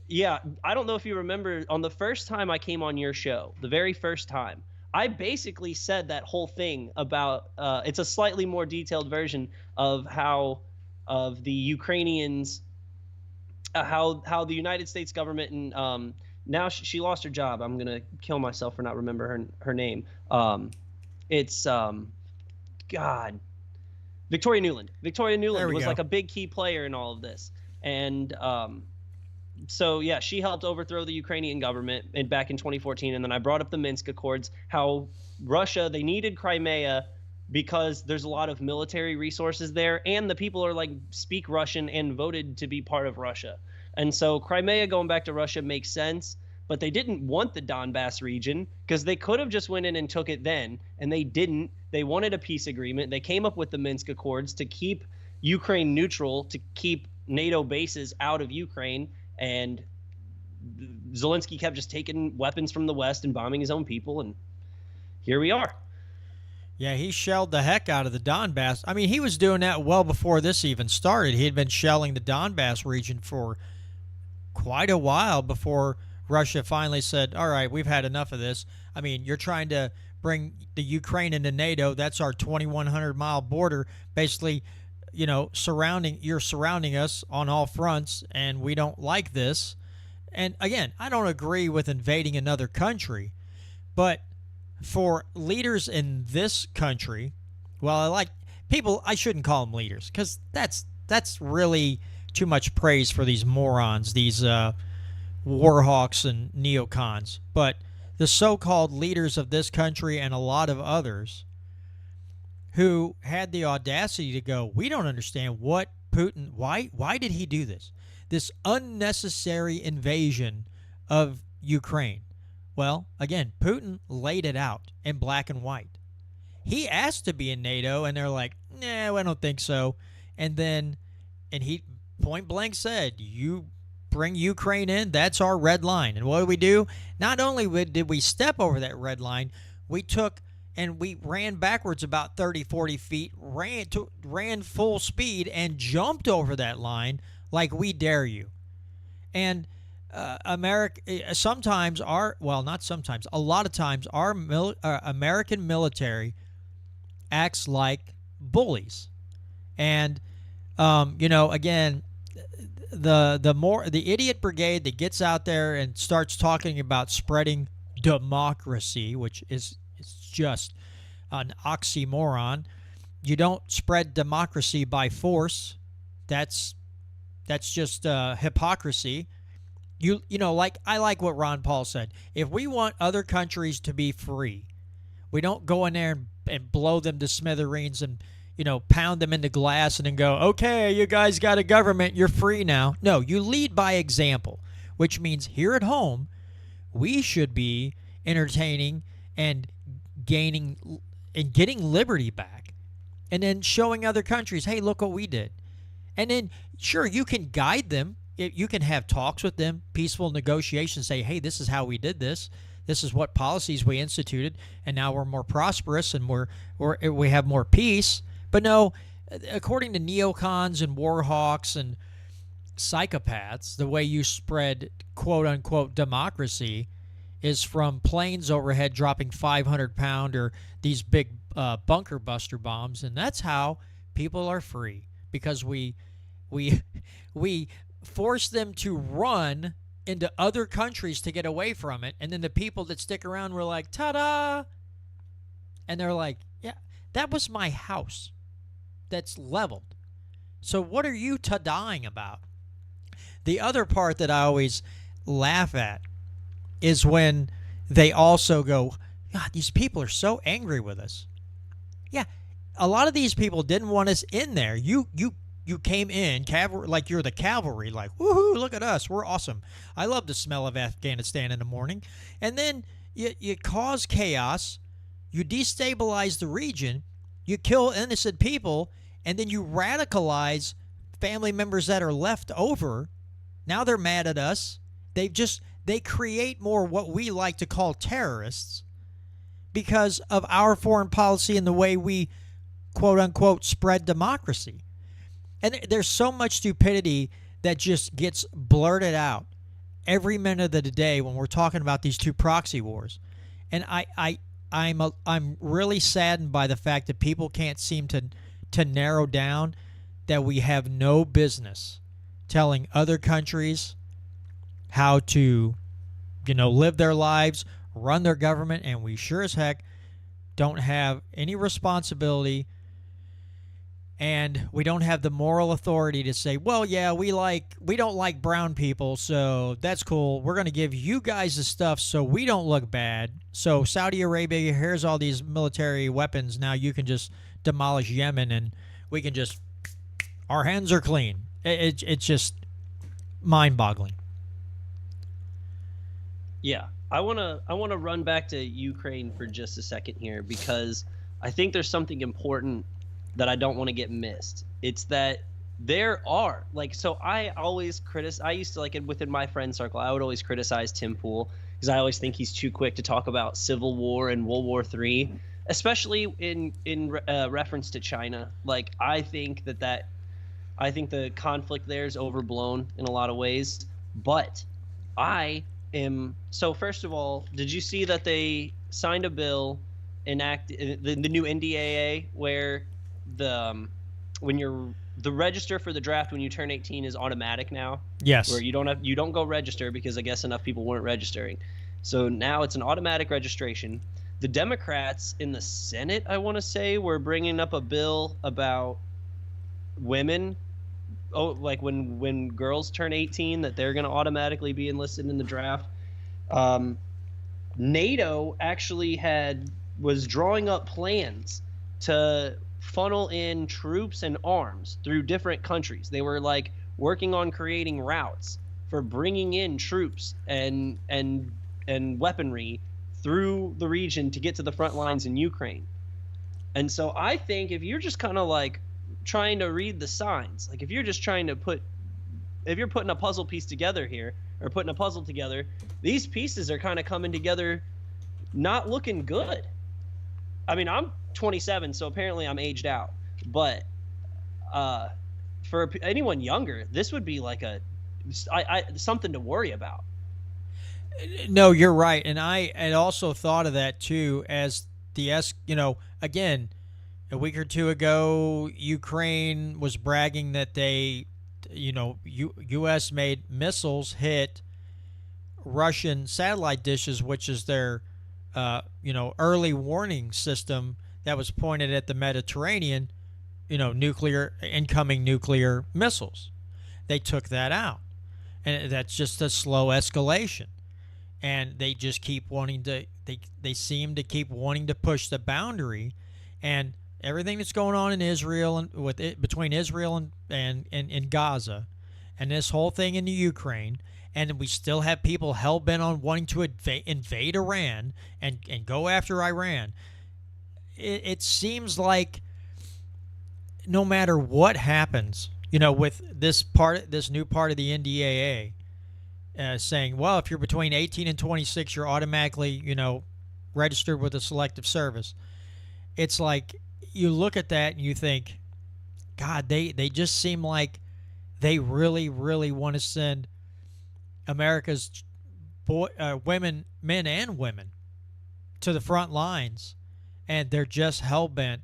don't know if you remember on the first time I came on your show, the very first time, I basically said that whole thing about it's a slightly more detailed version of of the Ukrainians, how the United States government and now she lost her job. I'm gonna kill myself for not remember her name. Victoria Nuland. Victoria Nuland was like a big key player in all of this, and so yeah, she helped overthrow the Ukrainian government back in 2014. And then I brought up the Minsk Accords, how Russia, they needed Crimea because there's a lot of military resources there, and the people are like speak Russian and voted to be part of Russia. And so Crimea going back to Russia makes sense, but they didn't want the Donbass region because they could have just went in and took it then, and they didn't. They wanted a peace agreement. They came up with the Minsk Accords to keep Ukraine neutral, to keep NATO bases out of Ukraine. And Zelensky kept just taking weapons from the West and bombing his own people, and here we are. Yeah, he shelled the heck out of the Donbass. I mean, he was doing that well before this even started. He had been shelling the Donbass region for quite a while before Russia finally said, all right, we've had enough of this. I mean, you're trying to bring the Ukraine into NATO. That's our 2,100-mile border, basically. You're surrounding us on all fronts, and we don't like this. And again, I don't agree with invading another country, but for leaders in this country, I shouldn't call them leaders because that's really too much praise for these morons, these war hawks and neocons. But the so-called leaders of this country and a lot of others who had the audacity to go, we don't understand what Putin, why did he do this? This unnecessary invasion of Ukraine. Well, again, Putin laid it out in black and white. He asked to be in NATO, and they're like, nah, I don't think so. And he point blank said, you bring Ukraine in, that's our red line. And what did we do? Not only did we step over that red line, we took and we ran backwards about 30, 40 feet, ran full speed, and jumped over that line like we dare you. And a lot of times our American military acts like bullies. And, again, the idiot brigade that gets out there and starts talking about spreading democracy, which is just an oxymoron. You don't spread democracy by force. That's just hypocrisy. I like what Ron Paul said. If we want other countries to be free, we don't go in there and blow them to smithereens and pound them into glass and then go, okay, you guys got a government, you're free now. No, you lead by example, which means here at home, we should be entertaining and gaining and getting liberty back, and then showing other countries, hey, look what we did. And then, sure, you can guide them. You can have talks with them, peaceful negotiations, say, hey, this is how we did this. This is what policies we instituted, and now we're more prosperous and we have more peace. But no, according to neocons and war hawks and psychopaths, the way you spread quote-unquote democracy is from planes overhead dropping 500-pound or these big bunker buster bombs, and that's how people are free, because we force them to run into other countries to get away from it, and then the people that stick around were like, ta-da! And they're like, yeah, that was my house that's leveled. So what are you ta-daing about? The other part that I always laugh at is when they also go, God, these people are so angry with us. Yeah, a lot of these people didn't want us in there. You came in, cavalry, like you're the cavalry, like, woohoo, look at us, we're awesome. I love the smell of Afghanistan in the morning. And then you cause chaos, you destabilize the region, you kill innocent people, and then you radicalize family members that are left over. Now they're mad at us. They create more what we like to call terrorists because of our foreign policy and the way we, quote unquote, spread democracy. And there's so much stupidity that just gets blurted out every minute of the day when we're talking about these two proxy wars. And I'm really saddened by the fact that people can't seem to narrow down that we have no business telling other countries how to, live their lives, run their government, and we sure as heck don't have any responsibility, and we don't have the moral authority to say, well, yeah, we don't like brown people, so that's cool. We're going to give you guys the stuff so we don't look bad. So Saudi Arabia, here's all these military weapons. Now you can just demolish Yemen, and we can just, our hands are clean. It's just mind-boggling. Yeah, I wanna run back to Ukraine for just a second here, because I think there's something important that I don't want to get missed. It's that there are, so I always I used to, within my friend circle, I would always criticize Tim Pool because I always think he's too quick to talk about Civil War and World War III, especially in reference to China. I think the conflict there is overblown in a lot of ways, but so first of all, did you see that they signed a bill, the new NDAA, where the register for the draft when you turn 18 is automatic now? Yes. Where you don't go register because I guess enough people weren't registering. So now it's an automatic registration. The Democrats in the Senate, I want to say, were bringing up a bill about women, when girls turn 18, that they're going to automatically be enlisted in the draft. NATO actually was drawing up plans to funnel in troops and arms through different countries. They were working on creating routes for bringing in troops and weaponry through the region to get to the front lines in Ukraine. And so I think if you're just kind of trying to read the signs, if you're just trying to if you're putting a puzzle piece together here, or putting a puzzle together, these pieces are kind of coming together not looking good. I mean, I'm 27, so apparently I'm aged out. But for anyone younger, this would be something to worry about. No, you're right. And I had also thought of that too, as again, a week or two ago, Ukraine was bragging that they, U.S. made missiles hit Russian satellite dishes, which is their, early warning system that was pointed at the Mediterranean, incoming nuclear missiles. They took that out. And that's just a slow escalation. And they just keep wanting to, they seem to keep wanting to push the boundary. And everything that's going on in Israel and between Israel and Gaza, and this whole thing in the Ukraine, and we still have people hell bent on wanting to invade Iran and go after Iran. it seems like no matter what happens, with this new part of the NDAA saying, well, if you're between 18 and 26, you're automatically, registered with a selective service. It's like you look at that and you think, God, they just seem like they really, really want to send America's women, men and women, to the front lines, and they're just hell-bent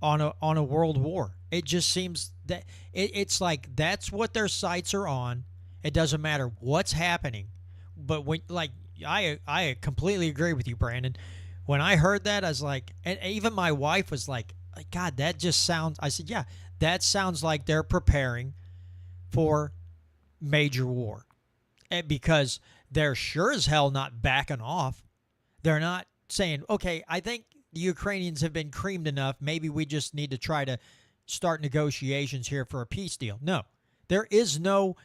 on a world war. It just seems that it's like that's what their sights are on. It doesn't matter what's happening. But when, like, I completely agree with you, Brandon. When I heard that, I was like, and even my wife was like, God, that just sounds, I said, yeah, that sounds like they're preparing for major war. And because they're sure as hell not backing off. They're not saying, okay, I think the Ukrainians have been creamed enough. Maybe we just need to try to start negotiations here for a peace deal. No, there is no,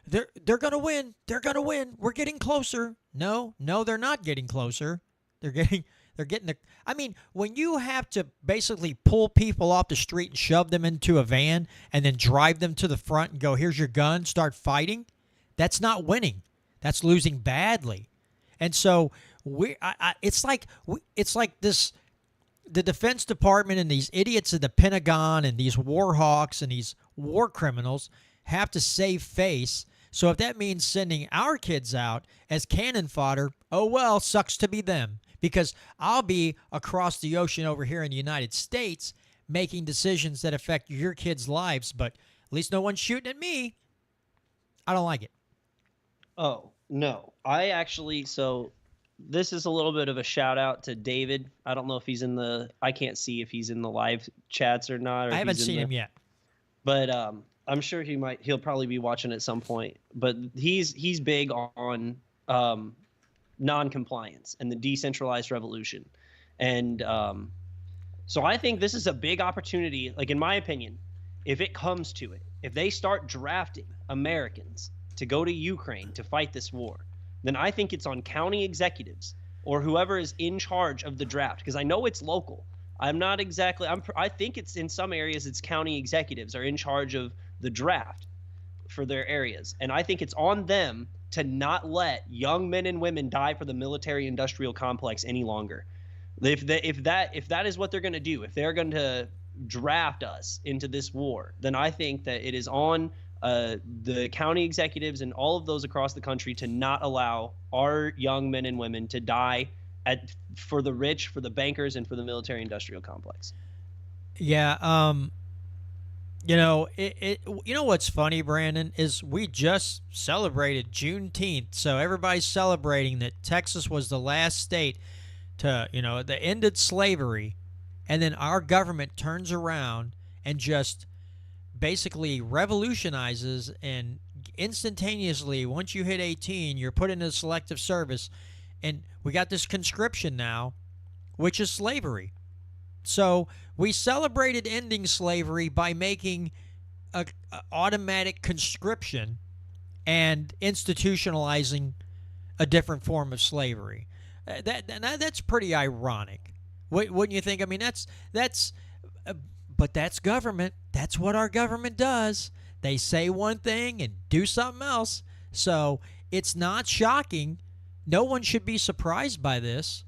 they're going to win. They're going to win. We're getting closer. No, they're not getting closer. They're getting the, I mean, when you have to basically pull people off the street and shove them into a van and then drive them to the front and go, here's your gun, start fighting, that's not winning. That's losing badly. And so it's like this, the Defense Department and these idiots at the Pentagon and these war hawks and these war criminals have to save face. So if that means sending our kids out as cannon fodder, oh well, sucks to be them. Because I'll be across the ocean over here in the United States making decisions that affect your kids' lives, but at least no one's shooting at me. I don't like it. Oh, no. So this is a little bit of a shout out to David. I don't know if he's I can't see if he's in the live chats or not. Or I haven't seen him yet. But I'm sure he'll probably be watching at some point. But he's big on non-compliance and the decentralized revolution. And so I think this is a big opportunity, like in my opinion, if it comes to it, if they start drafting Americans to go to Ukraine to fight this war, then I think it's on county executives or whoever is in charge of the draft, because I know it's local. I think it's in some areas it's county executives are in charge of the draft for their areas. And I think it's on them to not let young men and women die for the military-industrial complex any longer. If that is what they're going to do, if they're going to draft us into this war, then I think that it is on the county executives and all of those across the country to not allow our young men and women to die for the rich, for the bankers, and for the military-industrial complex. Yeah, you know, you know what's funny, Brandon, is we just celebrated Juneteenth, so everybody's celebrating that Texas was the last state to, that ended slavery, and then our government turns around and just basically revolutionizes, and instantaneously, once you hit 18, you're put into selective service, and we got this conscription now, which is slavery. So we celebrated ending slavery by making a automatic conscription and institutionalizing a different form of slavery. That's pretty ironic, wouldn't you think? I mean, but that's government. That's what our government does. They say one thing and do something else. So it's not shocking. No one should be surprised by this.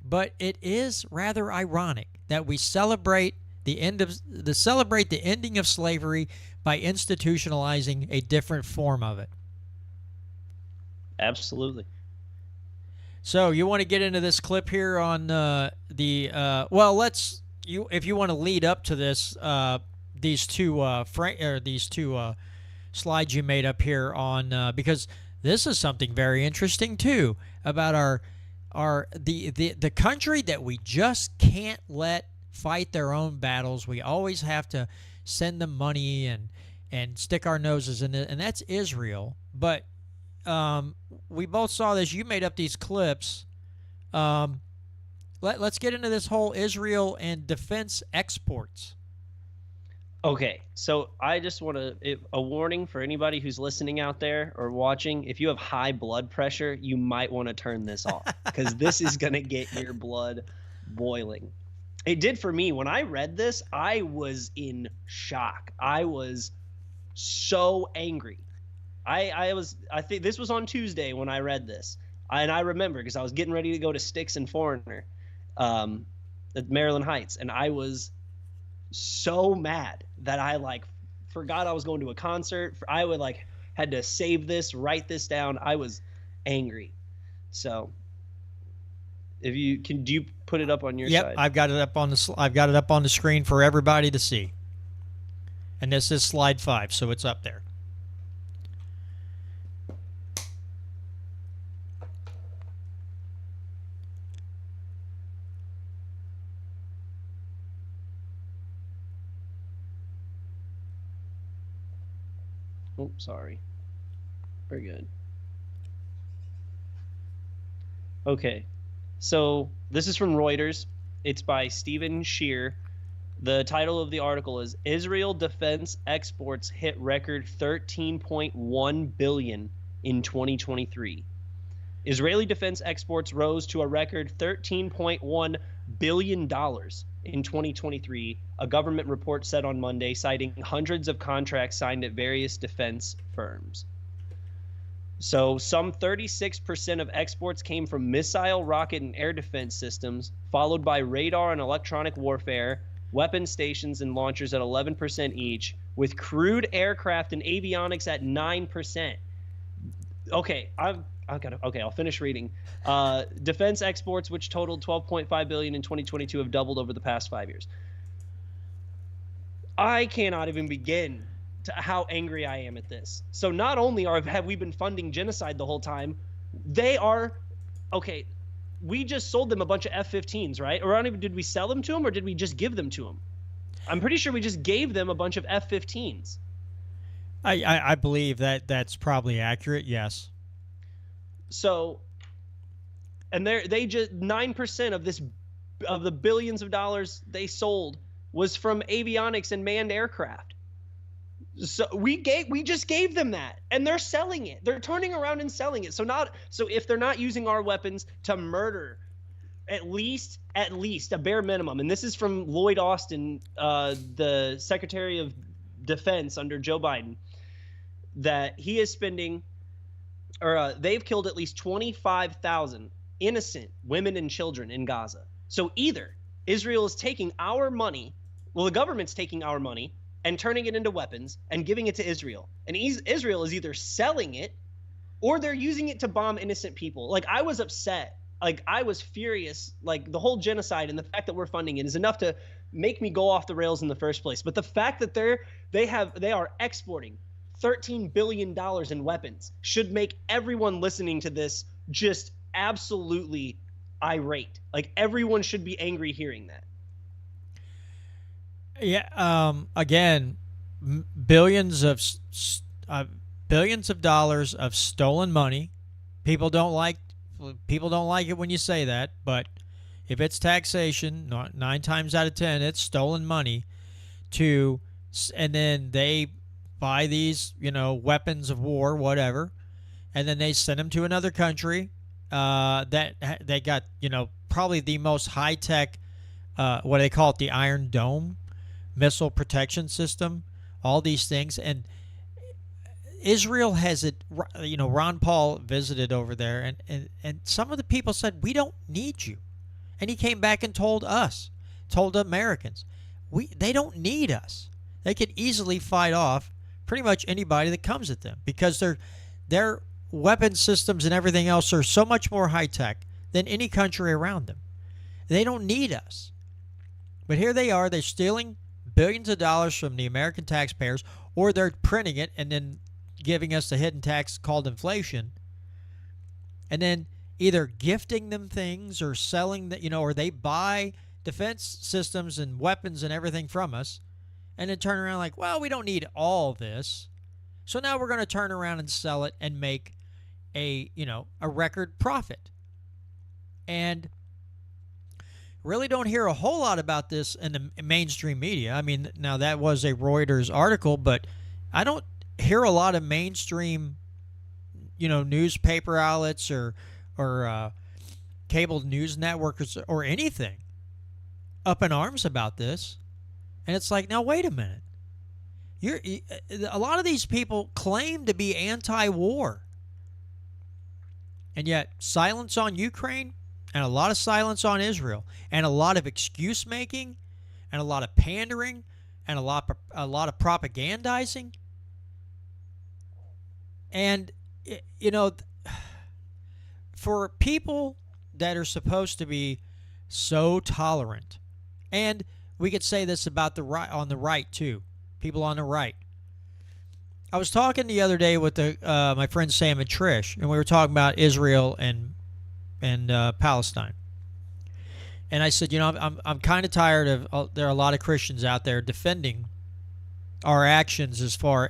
But it is rather ironic that we celebrate the ending of slavery by institutionalizing a different form of it. Absolutely. So you want to get into this clip here on if you want to lead up to this, these two slides you made up here on because this is something very interesting too about the country that we just can't let fight their own battles. We always have to send them money and stick our noses in it, and that's Israel. But we both saw this. You made up these clips. Let's get into this whole Israel and defense exports. Okay, so I just want a warning for anybody who's listening out there or watching. If you have high blood pressure, you might want to turn this off because this is going to get your blood boiling. It did for me. When I read this, I was in shock. I was so angry. I think this was on Tuesday when I read this. And I remember because I was getting ready to go to Styx and Foreigner at Maryland Heights. And I was so mad that I forgot I was going to a concert. I would had to save this, write this down. I was angry. So if you can, do you put it up on your side? Yep, I've got it up on the screen for everybody to see. And this is slide 5, so it's up there. Oh, sorry. Very good. Okay. So this is from Reuters. It's by Stephen Shear. The title of the article is Israel Defense Exports Hit Record $13.1 billion in 2023. Israeli defense exports rose to a record $13.1 billion in 2023, a government report said on Monday, citing hundreds of contracts signed at various defense firms. So some 36% of exports came from missile, rocket, and air defense systems, followed by radar and electronic warfare, weapon stations and launchers at 11% each, with crewed aircraft and avionics at 9%. Okay, I'll finish reading. Defense exports, which totaled $12.5 billion in 2022, have doubled over the past 5 years. I cannot even begin to how angry I am at this. So not only have we been funding genocide the whole time, they are okay. We just sold them a bunch of F-15s, right? Or did we sell them to them, or did we just give them to them? I'm pretty sure we just gave them a bunch of F-15s. I believe that's probably accurate. Yes. So, and they just 9% of the billions of dollars they sold was from avionics and manned aircraft. So we just gave them that, and they're selling it. They're turning around and selling it. So if they're not using our weapons to murder, at least a bare minimum. And this is from Lloyd Austin, the Secretary of Defense under Joe Biden, that he is spending, or they've killed at least 25,000 innocent women and children in Gaza. So either Israel is taking our money, the government's taking our money and turning it into weapons and giving it to Israel. And Israel is either selling it or they're using it to bomb innocent people. I was upset. I was furious. The whole genocide and the fact that we're funding it is enough to make me go off the rails in the first place. But the fact that they are exporting $13 billion in weapons should make everyone listening to this just absolutely irate. Everyone should be angry hearing that. Yeah. Again, billions of dollars of stolen money. People don't like it when you say that, but if it's taxation, 9 times out of 10, it's stolen money. And then they buy these, weapons of war, whatever, and then they send them to another country that they got, probably the most high tech, what do they call it, the Iron Dome missile protection system, all these things. And Israel has it, Ron Paul visited over there, and some of the people said, we don't need you. And he came back and told Americans, they don't need us. They could easily fight off pretty much anybody that comes at them, because their weapon systems and everything else are so much more high tech than any country around them. They don't need us. But here they are, they're stealing billions of dollars from the American taxpayers, or they're printing it and then giving us a hidden tax called inflation, and then either gifting them things or selling that, or they buy defense systems and weapons and everything from us, and then turn around we don't need all this, so now we're going to turn around and sell it and make a record profit. And really don't hear a whole lot about this in the mainstream media. I mean, now that was a Reuters article, but I don't hear a lot of mainstream, newspaper outlets or cable news networks or anything up in arms about this. And it's like, now wait a minute. A lot of these people claim to be anti-war. And yet silence on Ukraine and a lot of silence on Israel and a lot of excuse making and a lot of pandering and a lot of propagandizing. And, you know, for people that are supposed to be so tolerant, and we could say this about the right, on the right too, people on the right. I was talking the other day with my friends Sam and Trish, and we were talking about Israel and Palestine. And I said, you know, I'm kind of tired of there are a lot of Christians out there defending our actions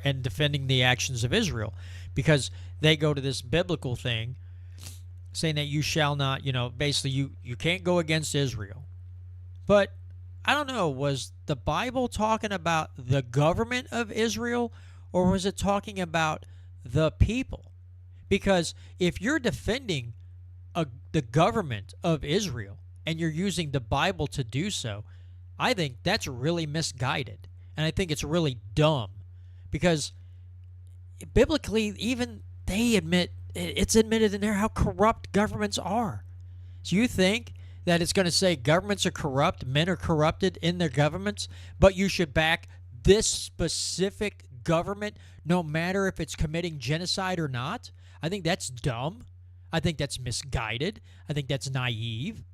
and defending the actions of Israel, because they go to this biblical thing saying that you shall not, you know, basically you can't go against Israel. But I don't know, was the Bible talking about the government of Israel, or was it talking about the people? Because if you're defending the government of Israel and you're using the Bible to do so, I think that's really misguided. And I think it's really dumb, because biblically, even they admit, it's admitted in there how corrupt governments are. So you think that it's going to say governments are corrupt, men are corrupted in their governments, but you should back this specific government no matter if it's committing genocide or not? I think that's dumb. I think that's misguided. I think that's naive.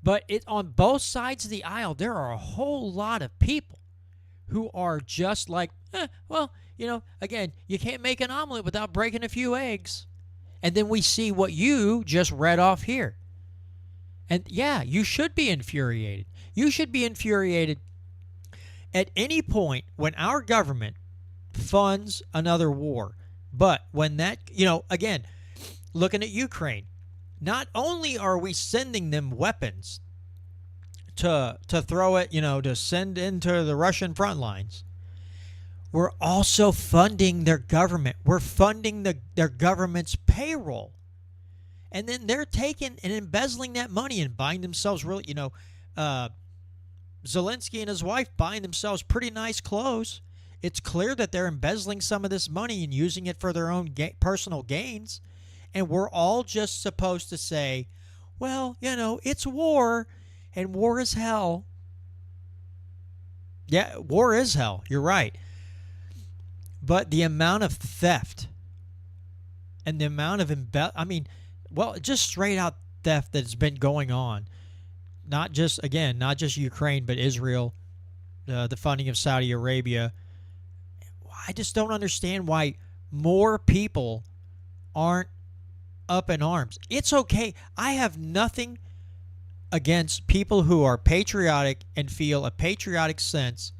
But on both sides of the aisle, there are a whole lot of people who are just like, well, you know, again, you can't make an omelet without breaking a few eggs. And then we see what you just read off here. And yeah, you should be infuriated. You should be infuriated at any point when our government funds another war. But when that, you know, again, looking at Ukraine, not only are we sending them weapons to throw it, you know, to send into the Russian front lines, we're also funding their government. We're funding their government's payroll. And then they're taking and embezzling that money and buying themselves really, you know, Zelensky and his wife buying themselves pretty nice clothes. It's clear that they're embezzling some of this money and using it for their own personal gains. And we're all just supposed to say, well, you know, it's war, and war is hell. Yeah, war is hell. You're right. But the amount of theft and the amount of just straight out theft that's been going on, not just Ukraine, but Israel, the funding of Saudi Arabia. I just don't understand why more people aren't up in arms. It's okay. I have nothing against people who are patriotic and feel a patriotic sense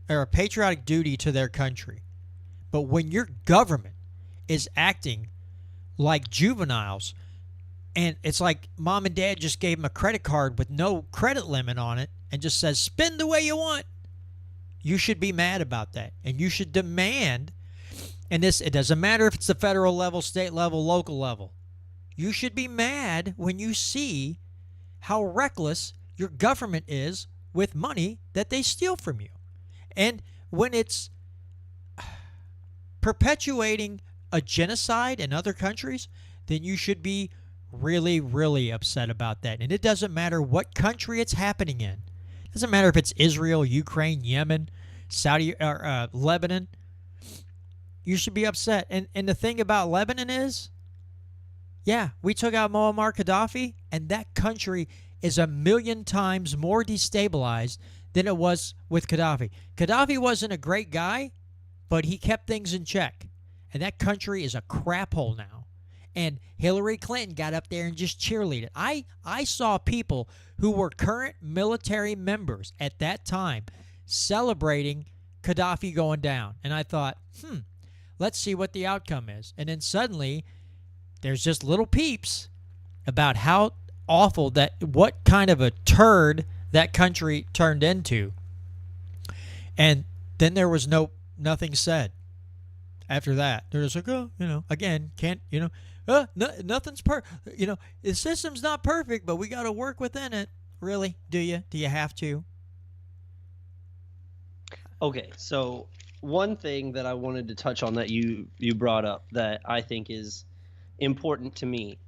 or a patriotic duty to their country. But when your government is acting like juveniles, and it's like mom and dad just gave them a credit card with no credit limit on it and just says, spend the way you want, you should be mad about that. And you should demand, and it doesn't matter if it's the federal level, state level, local level. You should be mad when you see how reckless your government is with money that they steal from you. And when it's perpetuating a genocide in other countries, then you should be really, really upset about that. And it doesn't matter what country it's happening in. It doesn't matter if it's Israel, Ukraine, Yemen, Saudi, or Lebanon. You should be upset. And the thing about Lebanon is, yeah, we took out Muammar Gaddafi, and that country is 1,000,000 times more destabilized than it was with Gaddafi. Gaddafi wasn't a great guy, but he kept things in check. And that country is a crap hole now. And Hillary Clinton got up there and just cheerleaded. I saw people who were current military members at that time celebrating Gaddafi going down. And I thought, let's see what the outcome is. And then suddenly there's just little peeps about how awful what kind of a turd that country turned into. And then there was nothing said after that. They're just like, oh, you know, again, can't, you know, nothing's the system's not perfect, but we got to work within it. Really? Do you? Do you have to? Okay, so one thing that I wanted to touch on that you brought up that I think is important to me.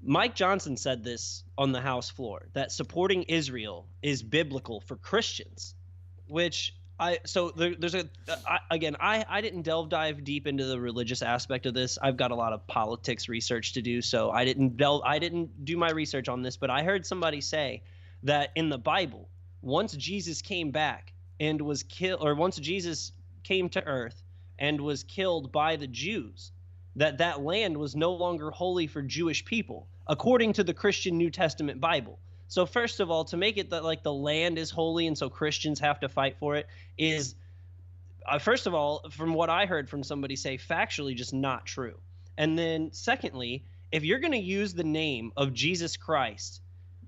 Mike Johnson said this on the House floor, that supporting Israel is biblical for Christians, which there's I didn't dive deep into the religious aspect of this. I've got a lot of politics research to do, so I didn't do my research on this, but I heard somebody say that in the Bible, once Jesus came back and was killed, or once Jesus came to earth and was killed by the Jews, that land was no longer holy for Jewish people, according to the Christian New Testament Bible. So first of all, to make it that like the land is holy and so Christians have to fight for it is, first of all, from what I heard from somebody say, factually just not true. And then secondly, if you're going to use the name of Jesus Christ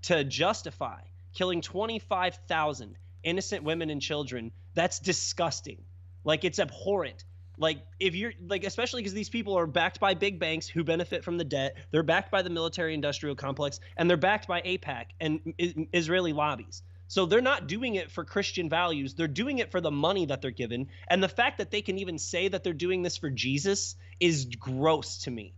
to justify killing 25,000 innocent women and children, that's disgusting. Like, it's abhorrent. Like, if you're like, especially because these people are backed by big banks who benefit from the debt, they're backed by the military industrial complex, and they're backed by AIPAC and Israeli lobbies. So they're not doing it for Christian values. They're doing it for the money that they're given. And the fact that they can even say that they're doing this for Jesus is gross to me.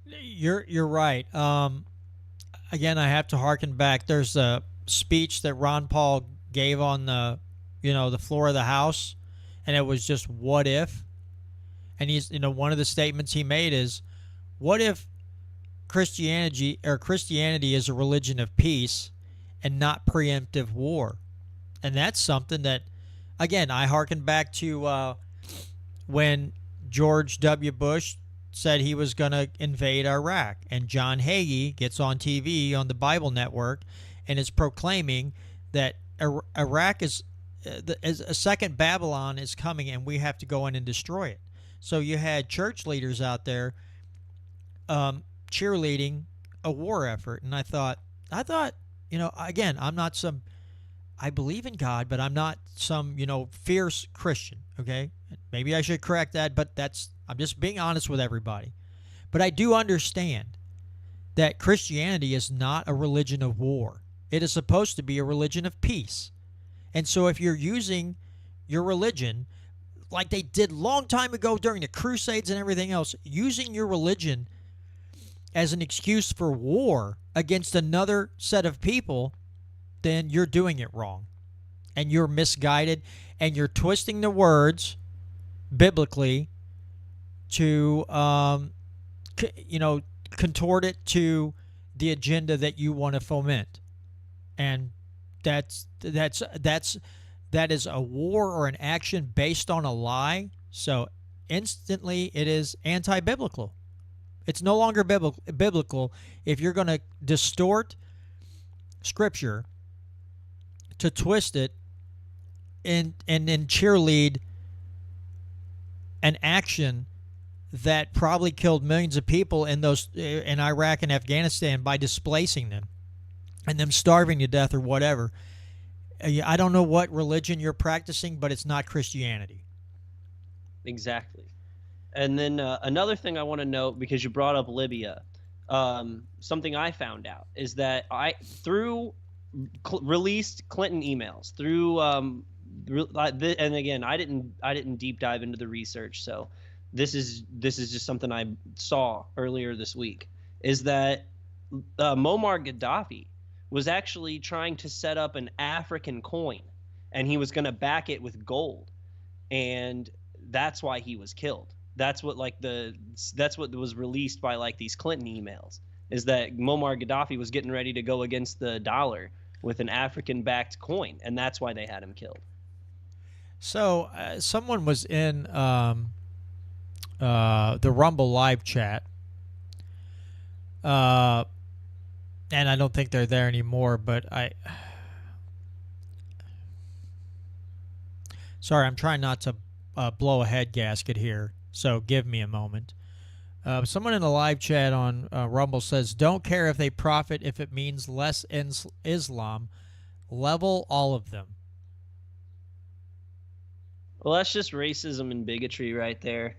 You're right. Again, I have to harken back. There's a speech that Ron Paul gave on the floor of the House, and it was just what if. And he's one of the statements he made is, what if Christianity is a religion of peace and not preemptive war? And that's something that, again, I harken back to when George W. Bush said he was going to invade Iraq, and John Hagee gets on TV on the Bible Network and is proclaiming that Iraq is a second Babylon is coming, and we have to go in and destroy it. So you had church leaders out there cheerleading a war effort, and I thought, again, I believe in God, but I'm not some, fierce Christian, okay? Maybe I should correct that, but I'm just being honest with everybody. But I do understand that Christianity is not a religion of war. It is supposed to be a religion of peace. And so if you're using your religion, like they did long time ago during the Crusades and everything else, using your religion as an excuse for war against another set of people, then you're doing it wrong. And you're misguided, and you're twisting the words biblically to, contort it to the agenda that you want to foment. And that is a war or an action based on a lie. So instantly it is anti-biblical. It's no longer biblical if you're going to distort Scripture to twist it and cheerlead an action that probably killed millions of people in Iraq and Afghanistan by displacing them and them starving to death or whatever. I don't know what religion you're practicing, but it's not Christianity. Exactly. And then another thing I want to note, because you brought up Libya, something I found out is that through released Clinton emails, through and again, I didn't deep dive into the research, so this is just something I saw earlier this week, is that Muammar Gaddafi was actually trying to set up an African coin, and he was going to back it with gold, and that's why he was killed. That's what was released by like these Clinton emails, is that Muammar Gaddafi was getting ready to go against the dollar with an African-backed coin, and that's why they had him killed. So someone was in the Rumble live chat, and I don't think they're there anymore, but sorry, I'm trying not to blow a head gasket here, so give me a moment. Someone in the live chat on Rumble says, don't care if they profit if it means less Islam. Level all of them. Well, that's just racism and bigotry right there.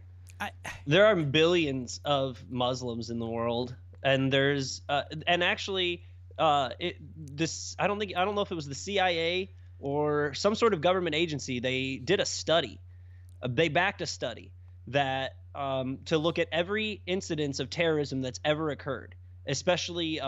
There are billions of Muslims in the world, and there's and actually I don't know if it was the CIA or some sort of government agency. They did a study. They backed a study that to look at every incidence of terrorism that's ever occurred, especially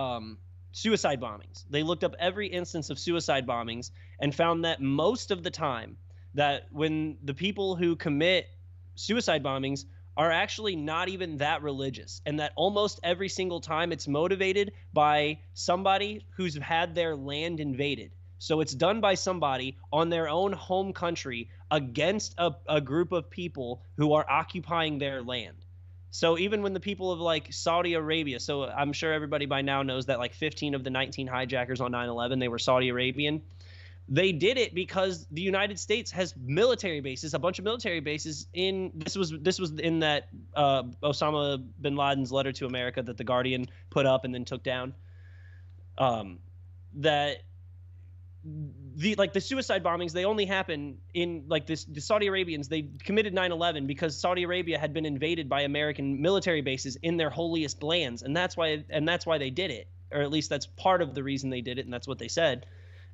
suicide bombings. They looked up every instance of suicide bombings and found that most of the time that when the people who commit suicide bombings are actually not even that religious, and that almost every single time it's motivated by somebody who's had their land invaded. So it's done by somebody on their own home country against a group of people who are occupying their land. So even when the people of like Saudi Arabia, so I'm sure everybody by now knows that like 15 of the 19 hijackers on 9/11, they were Saudi Arabian. They did it because the United States has military bases, a bunch of military bases in this was in that Osama bin Laden's letter to America that the Guardian put up and then took down. That the suicide bombings, they only happen in like this. The Saudi Arabians, they committed 9/11 because Saudi Arabia had been invaded by American military bases in their holiest lands, and that's why they did it, or at least that's part of the reason they did it, and that's what they said.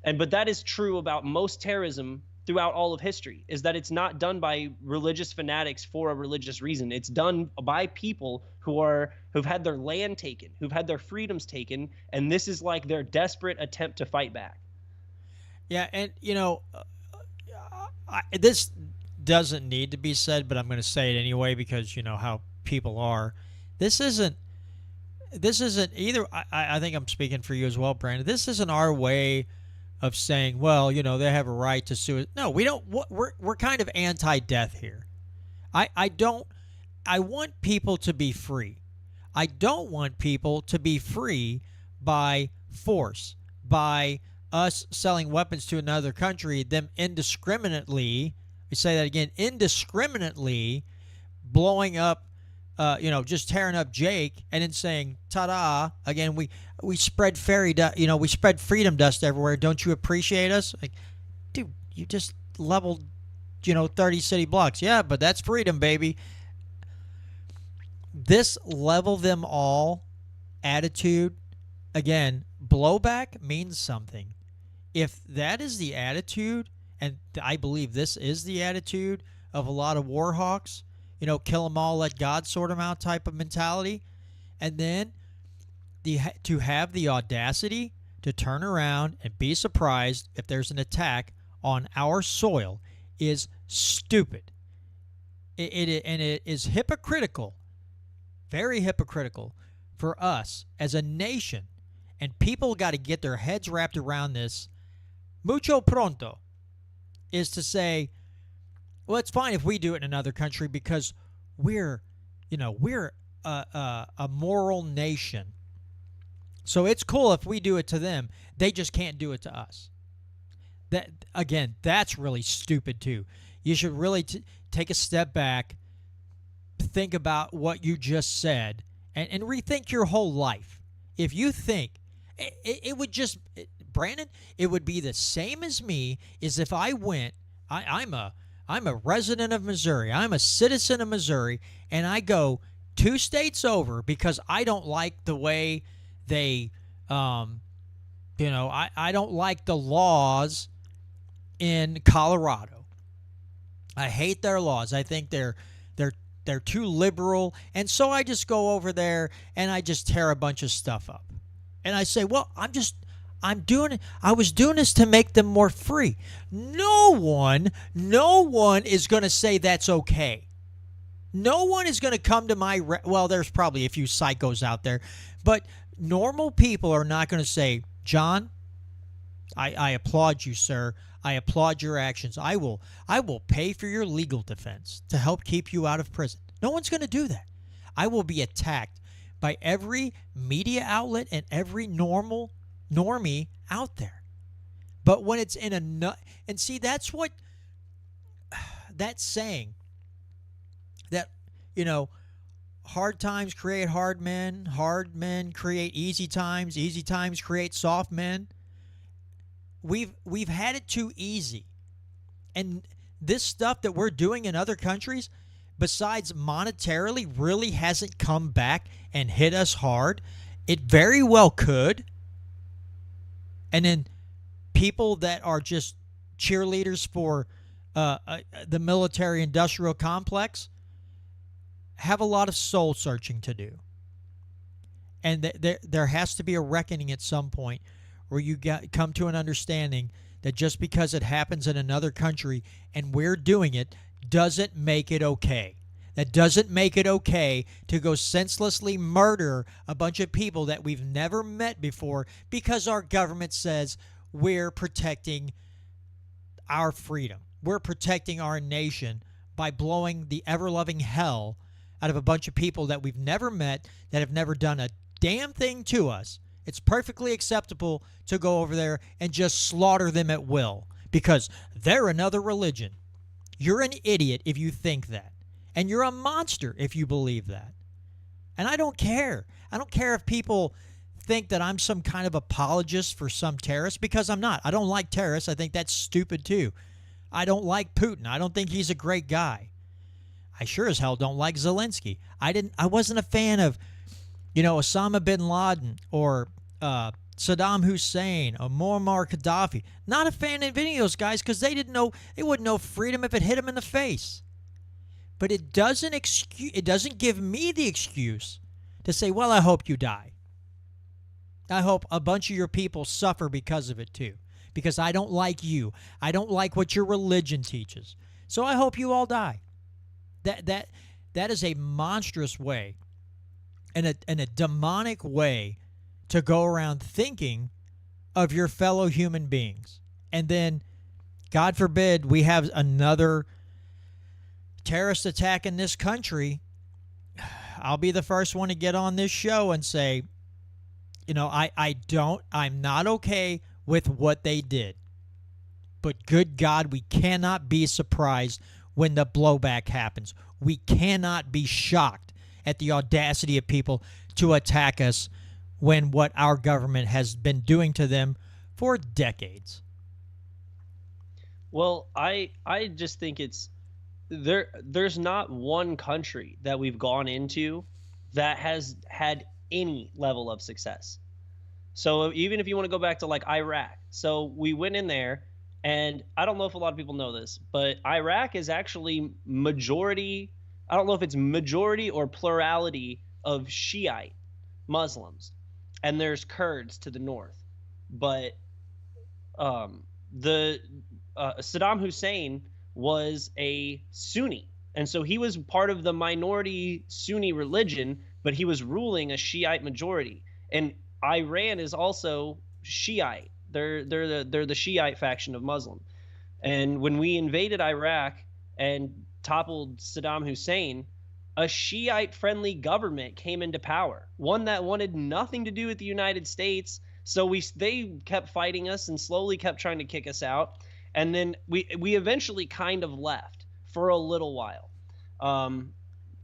But that is true about most terrorism throughout all of history, is that it's not done by religious fanatics for a religious reason. It's done by people who've had their land taken, who've had their freedoms taken, and this is like their desperate attempt to fight back. Yeah, and this doesn't need to be said, but I'm going to say it anyway because you know how people are. This isn't either. I think I'm speaking for you as well, Brandon. This isn't our way of saying, well, you know, they have a right to sue. No, we don't. We're kind of anti-death here. I want people to be free. I don't want people to be free by force, by us selling weapons to another country, them indiscriminately, we say that again, indiscriminately blowing up, just tearing up Jake and then saying, ta-da, again, we spread we spread freedom dust everywhere. Don't you appreciate us? Like, dude, you just leveled, 30 city blocks. Yeah, but that's freedom, baby. This level them all attitude, again, blowback means something. If that is the attitude, and I believe this is the attitude of a lot of war hawks, kill them all, let God sort them out type of mentality, and then to have the audacity to turn around and be surprised if there's an attack on our soil is stupid. It is hypocritical, very hypocritical for us as a nation, and people got to get their heads wrapped around this mucho pronto, is to say, well, it's fine if we do it in another country because we're a moral nation. So it's cool if we do it to them. They just can't do it to us. That's really stupid too. You should really take a step back, think about what you just said, and rethink your whole life. If you think it would just, Brandon, it would be the same as me as if I went, I'm a resident of Missouri. I'm a citizen of Missouri, and I go 2 states over because I don't like the way they, I don't like the laws in Colorado. I hate their laws. I think they're too liberal, and so I just go over there and I just tear a bunch of stuff up. And I say, well, I'm doing it. I was doing this to make them more free. No one is going to say that's okay. No one is going to come to my, well, there's probably a few psychos out there, but normal people are not going to say, John, I applaud you, sir. I applaud your actions. I will pay for your legal defense to help keep you out of prison. No one's going to do that. I will be attacked by every media outlet and every normie out there. But when it's in and see, that's what that's saying, that hard times create hard men create easy times create soft men. We've had it too easy, and this stuff that we're doing in other countries, besides monetarily, really hasn't come back and hit us hard. It very well could. And then people that are just cheerleaders for the military-industrial complex have a lot of soul searching to do. And there has to be a reckoning at some point where you come to an understanding that just because it happens in another country and we're doing it doesn't make it okay. That doesn't make it okay to go senselessly murder a bunch of people that we've never met before because our government says we're protecting our freedom. We're protecting our nation by blowing the ever-loving hell out of a bunch of people that we've never met, that have never done a damn thing to us. It's perfectly acceptable to go over there and just slaughter them at will because they're another religion. You're an idiot if you think that. And you're a monster if you believe that. And I don't care. I don't care if people think that I'm some kind of apologist for some terrorist, because I'm not. I don't like terrorists. I think that's stupid too. I don't like Putin. I don't think he's a great guy. I sure as hell don't like Zelensky. I wasn't a fan of, Osama bin Laden or Saddam Hussein or Muammar Gaddafi. Not a fan of any of those guys because they wouldn't know freedom if it hit them in the face. But it doesn't give me the excuse to say, well, I hope you die. I hope a bunch of your people suffer because of it too. Because I don't like you. I don't like what your religion teaches. So I hope you all die. That is a monstrous way and a demonic way to go around thinking of your fellow human beings. And then, God forbid, we have another terrorist attack in this country. I'll be the first one to get on this show and say, I'm not okay with what they did. But good God, we cannot be surprised when the blowback happens. We cannot be shocked at the audacity of people to attack us when what our government has been doing to them for decades. Well, I just think there's not one country that we've gone into that has had any level of success. So even if you want to go back to like Iraq, so we went in there, and I don't know if a lot of people know this, but Iraq is actually majority, I don't know if it's majority or plurality of Shiite Muslims, and there's Kurds to the north. But Saddam Hussein was a Sunni, and so he was part of the minority Sunni religion, but he was ruling a Shiite majority. And Iran is also Shiite. They're the Shiite faction of Muslim. And when we invaded Iraq and toppled Saddam Hussein, a Shiite-friendly government came into power, one that wanted nothing to do with the United States. So they kept fighting us and slowly kept trying to kick us out. And then we eventually kind of left for a little while.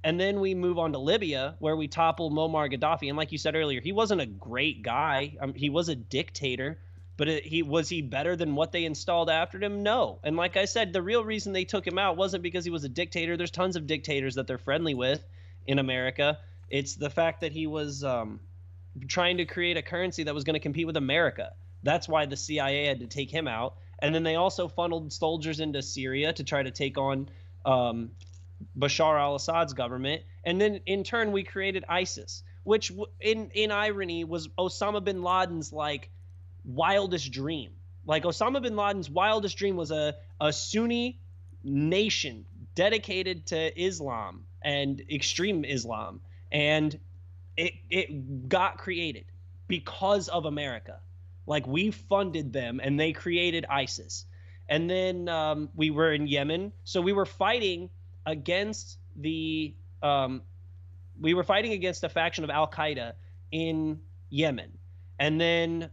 And then we move on to Libya, where we topple Muammar Gaddafi. And like you said earlier, he wasn't a great guy. He was a dictator. But was he better than what they installed after him? No. And like I said, the real reason they took him out wasn't because he was a dictator. There's tons of dictators that they're friendly with in America. It's the fact that he was trying to create a currency that was going to compete with America. That's why the CIA had to take him out. And then they also funneled soldiers into Syria to try to take on Bashar al-Assad's government. And then in turn, we created ISIS, which in irony was Osama bin Laden's wildest dream. Like Osama bin Laden's wildest dream was a Sunni nation dedicated to Islam and extreme Islam. And it got created because of America. Like we funded them and they created ISIS. And then we were in Yemen. So we were fighting against a faction of Al-Qaeda in Yemen. And then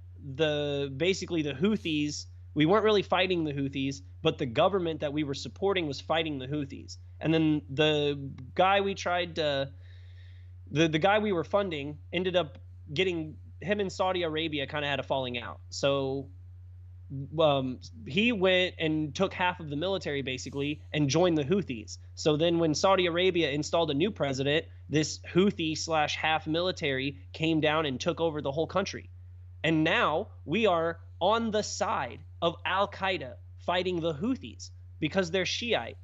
basically the Houthis, we weren't really fighting the Houthis, but the government that we were supporting was fighting the Houthis. And then the guy we were funding ended up getting, him and Saudi Arabia kind of had a falling out. So he went and took half of the military basically and joined the Houthis. So then when Saudi Arabia installed a new president, this Houthi / half military came down and took over the whole country. And now we are on the side of Al-Qaeda fighting the Houthis because they're Shiite.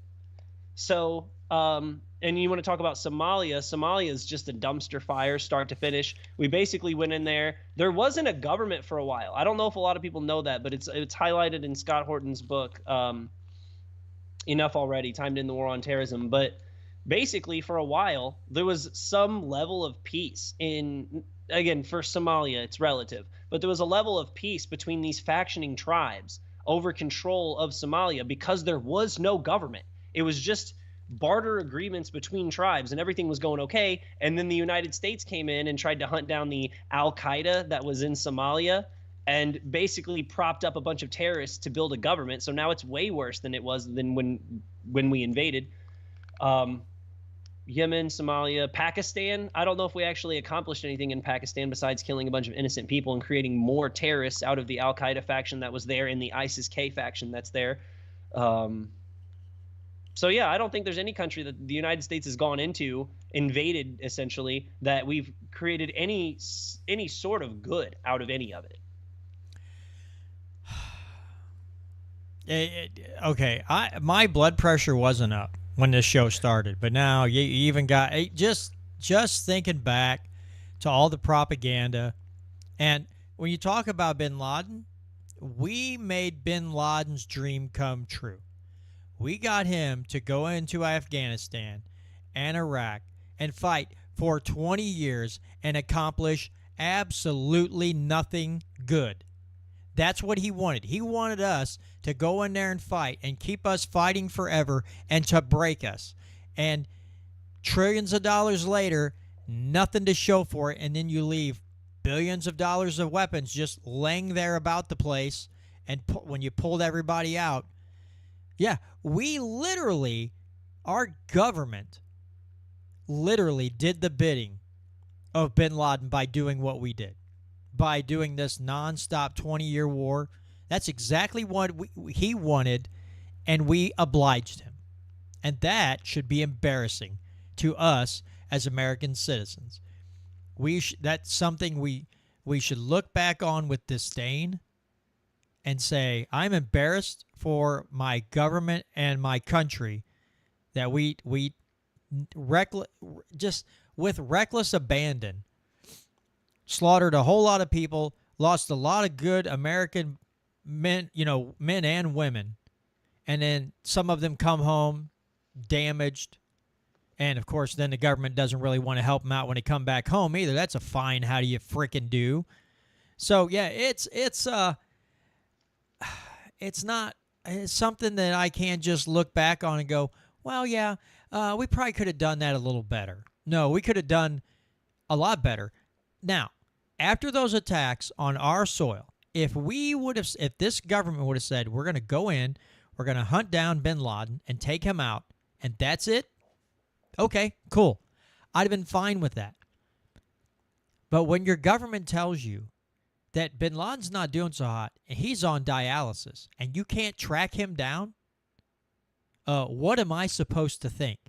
So, and you want to talk about Somalia. Somalia is just a dumpster fire, start to finish. We basically went in there. There wasn't a government for a while. I don't know if a lot of people know that, but it's highlighted in Scott Horton's book, Enough Already, Time to End the War on Terrorism. But basically, for a while, there was some level of peace in, again, for Somalia, it's relative, but there was a level of peace between these factioning tribes over control of Somalia because there was no government. It was just barter agreements between tribes and everything was going okay. And then the United States came in and tried to hunt down the Al-Qaeda that was in Somalia and basically propped up a bunch of terrorists to build a government. So now it's way worse than it was than when we invaded. Yemen, Somalia, Pakistan. I don't know if we actually accomplished anything in Pakistan besides killing a bunch of innocent people and creating more terrorists out of the Al-Qaeda faction that was there and the ISIS-K faction that's there. So yeah, I don't think there's any country that the United States has gone into, invaded essentially, that we've created any sort of good out of any of it. Okay, my blood pressure wasn't up when this show started, but now you even got just thinking back to all the propaganda, and when you talk about Bin Laden, we made Bin Laden's dream come true. We got him to go into Afghanistan and Iraq and fight for 20 years and accomplish absolutely nothing good. That's what he wanted. He wanted us to go in there and fight and keep us fighting forever and to break us. And trillions of dollars later, nothing to show for it, and then you leave billions of dollars of weapons just laying there about the place, and when you pulled everybody out, yeah, we literally, our government literally did the bidding of Bin Laden by doing what we did, by doing this nonstop 20-year war. That's exactly what he wanted, and we obliged him. And that should be embarrassing to us as American citizens. That's something we should look back on with disdain and say, I'm embarrassed for my government and my country that we just with reckless abandon slaughtered a whole lot of people, lost a lot of good American men, men and women, and then some of them come home damaged. And, of course, then the government doesn't really want to help them out when they come back home either. That's a fine how do you frickin' do. So, yeah, it's something that I can't just look back on and go, well, yeah, we probably could have done that a little better. No, we could have done a lot better. Now, after those attacks on our soil, if this government would have said, we're going to go in, we're going to hunt down Bin Laden and take him out, and that's it, okay, cool. I'd have been fine with that. But when your government tells you that Bin Laden's not doing so hot and he's on dialysis and you can't track him down, what am I supposed to think?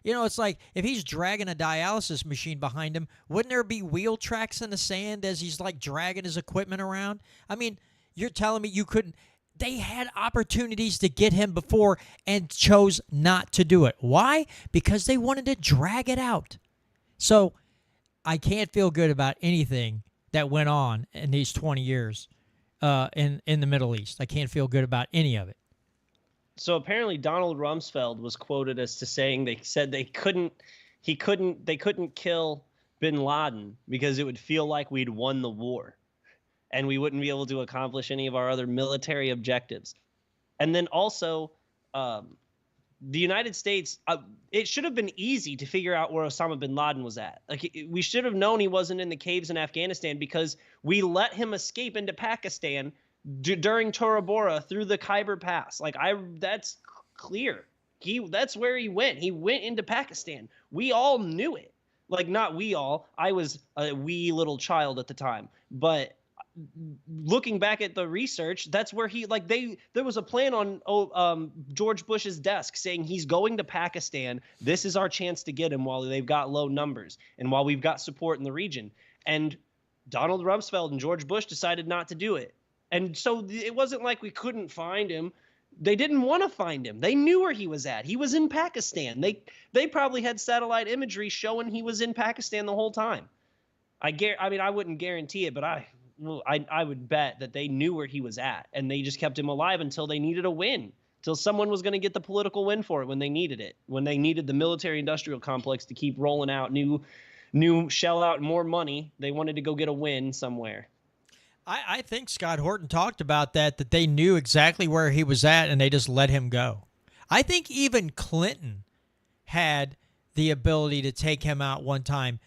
It's like if he's dragging a dialysis machine behind him, wouldn't there be wheel tracks in the sand as he's like dragging his equipment around? I mean, you're telling me you couldn't. They had opportunities to get him before and chose not to do it. Why? Because they wanted to drag it out. So I can't feel good about anything that went on in these 20 years in the Middle East. I can't feel good about any of it. So apparently Donald Rumsfeld was quoted as to saying they said they couldn't kill Bin Laden because it would feel like we'd won the war and we wouldn't be able to accomplish any of our other military objectives. And then also the United States, it should have been easy to figure out where Osama bin Laden was at. Like we should have known he wasn't in the caves in Afghanistan because we let him escape into Pakistan during Tora Bora through the Khyber Pass. That's clear. That's where he went. He went into Pakistan. We all knew it. Like, not we all. I was a wee little child at the time. But looking back at the research, that's where there was a plan on George Bush's desk saying he's going to Pakistan. This is our chance to get him while they've got low numbers and while we've got support in the region. And Donald Rumsfeld and George Bush decided not to do it. And so it wasn't like we couldn't find him. They didn't want to find him. They knew where he was at. He was in Pakistan. They probably had satellite imagery showing he was in Pakistan the whole time. I mean, I wouldn't guarantee it, but I would bet that they knew where he was at, and they just kept him alive until they needed a win, until someone was going to get the political win for it when they needed it, when they needed the military-industrial complex to keep rolling out new shell out more money. They wanted to go get a win somewhere. I think Scott Horton talked about that they knew exactly where he was at and they just let him go. I think even Clinton had the ability to take him out one time,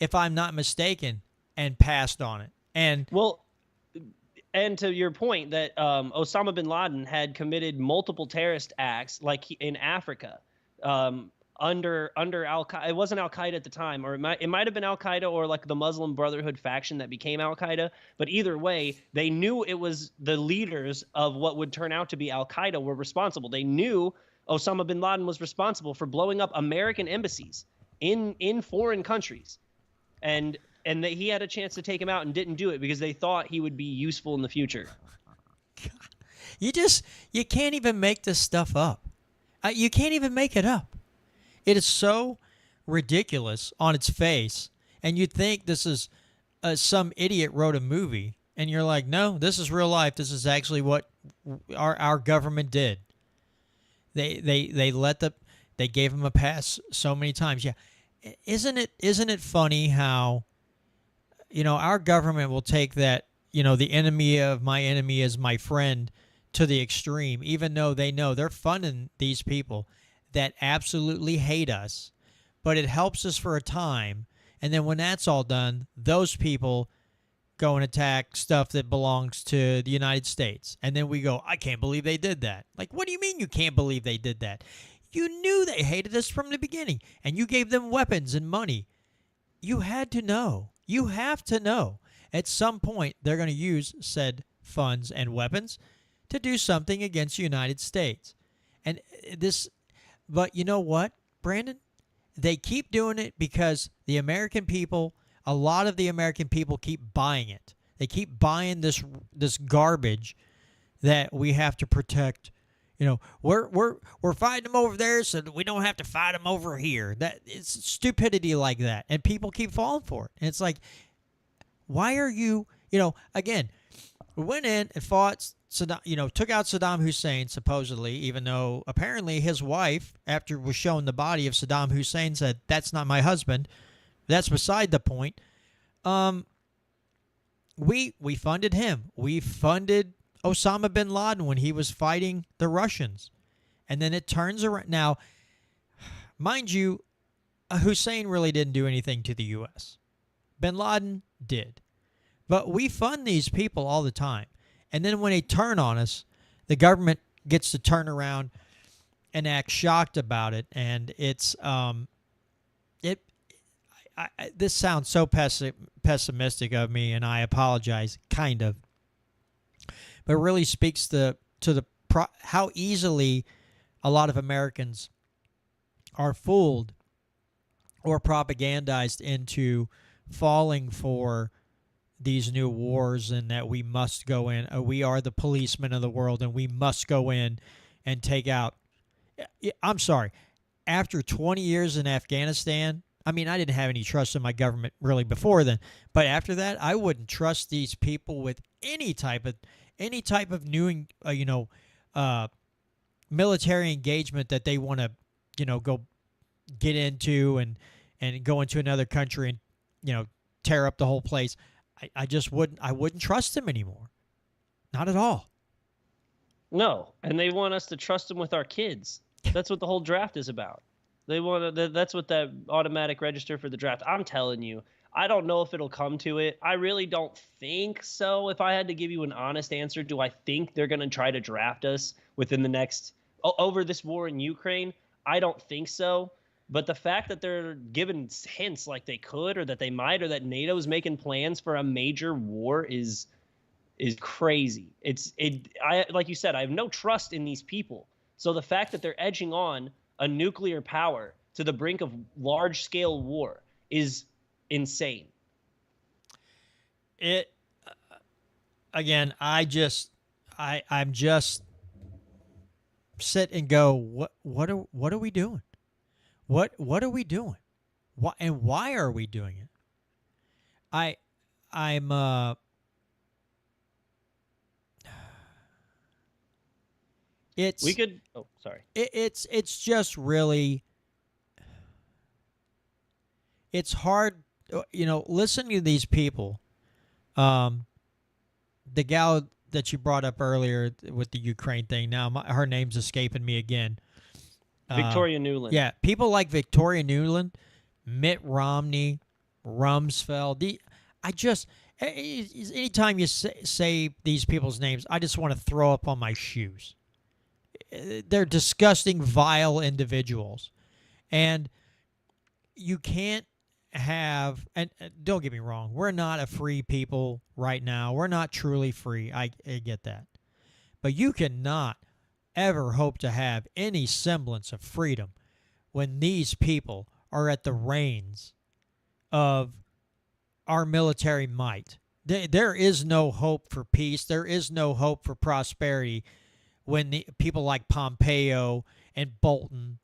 if I'm not mistaken, and passed on it. And to your point that Osama bin Laden had committed multiple terrorist acts, like in Africa, under Al-Qaeda. It wasn't Al-Qaeda at the time, or it might have been Al-Qaeda or like the Muslim Brotherhood faction that became Al-Qaeda. But either way, they knew it was the leaders of what would turn out to be Al-Qaeda were responsible. They knew Osama bin Laden was responsible for blowing up American embassies in foreign countries. And he had a chance to take him out and didn't do it because they thought he would be useful in the future. You can't even make this stuff up. You can't even make it up. It is so ridiculous on its face, and you'd think this is some idiot wrote a movie, and you're like, no, this is real life. This is actually what our government did. They gave him a pass so many times. Yeah, isn't it funny how our government will take that the enemy of my enemy is my friend to the extreme, even though they know they're funding these people that absolutely hate us, but it helps us for a time. And then when that's all done, those people go and attack stuff that belongs to the United States. And then we go, I can't believe they did that. Like, what do you mean you can't believe they did that? You knew they hated us from the beginning, and you gave them weapons and money. You had to know. You have to know. At some point, they're going to use said funds and weapons to do something against the United States. And but you know what, Brandon? They keep doing it because the American people, a lot of the American people keep buying it. They keep buying this garbage that we have to protect. We're fighting them over there so that we don't have to fight them over here. That it's stupidity like that, and people keep falling for it. And it's like, why are you? Again, we went in and fought Saddam. Took out Saddam Hussein supposedly, even though apparently his wife, after was shown the body of Saddam Hussein, said that's not my husband. That's beside the point. We funded him. We funded Osama bin Laden when he was fighting the Russians. And then it turns around. Now, mind you, Hussein really didn't do anything to the U.S. Bin Laden did. But we fund these people all the time. And then when they turn on us, the government gets to turn around and act shocked about it. And it's this sounds so pessimistic of me, and I apologize, kind of. But it really speaks to how easily a lot of Americans are fooled or propagandized into falling for these new wars, and that we must go in. We are the policemen of the world, and we must go in and take out. I'm sorry. After 20 years in Afghanistan, I mean, I didn't have any trust in my government really before then, but after that, I wouldn't trust these people with any type of new, military engagement that they want to, go get into and go into another country and, tear up the whole place. I just wouldn't trust them anymore. Not at all. No, and they want us to trust them with our kids. That's what the whole draft is about. That's what that automatic register for the draft. I'm telling you, I don't know if it'll come to it. I really don't think so. If I had to give you an honest answer, do I think they're going to try to draft us within the next over this war in Ukraine? I don't think so. But the fact that they're giving hints like they could, or that they might, or that NATO's making plans for a major war is crazy. Like you said, I have no trust in these people. So the fact that they're edging on a nuclear power to the brink of large-scale war is insane. again, I'm just sit and go, what are we doing? What are we doing? Why are we doing it? I'm it's We could. Oh, sorry. it's just really, it's hard, listening to these people. The gal that you brought up earlier with the Ukraine thing, now her name's escaping me again. Victoria Nuland. Yeah, people like Victoria Nuland, Mitt Romney, Rumsfeld. Anytime you say these people's names, I just want to throw up on my shoes. They're disgusting, vile individuals. And you can't have, and don't get me wrong, we're not a free people right now. We're not truly free. I get that. But you cannot ever hope to have any semblance of freedom when these people are at the reins of our military might. There is no hope for peace. There is no hope for prosperity when the people like Pompeo and Bolton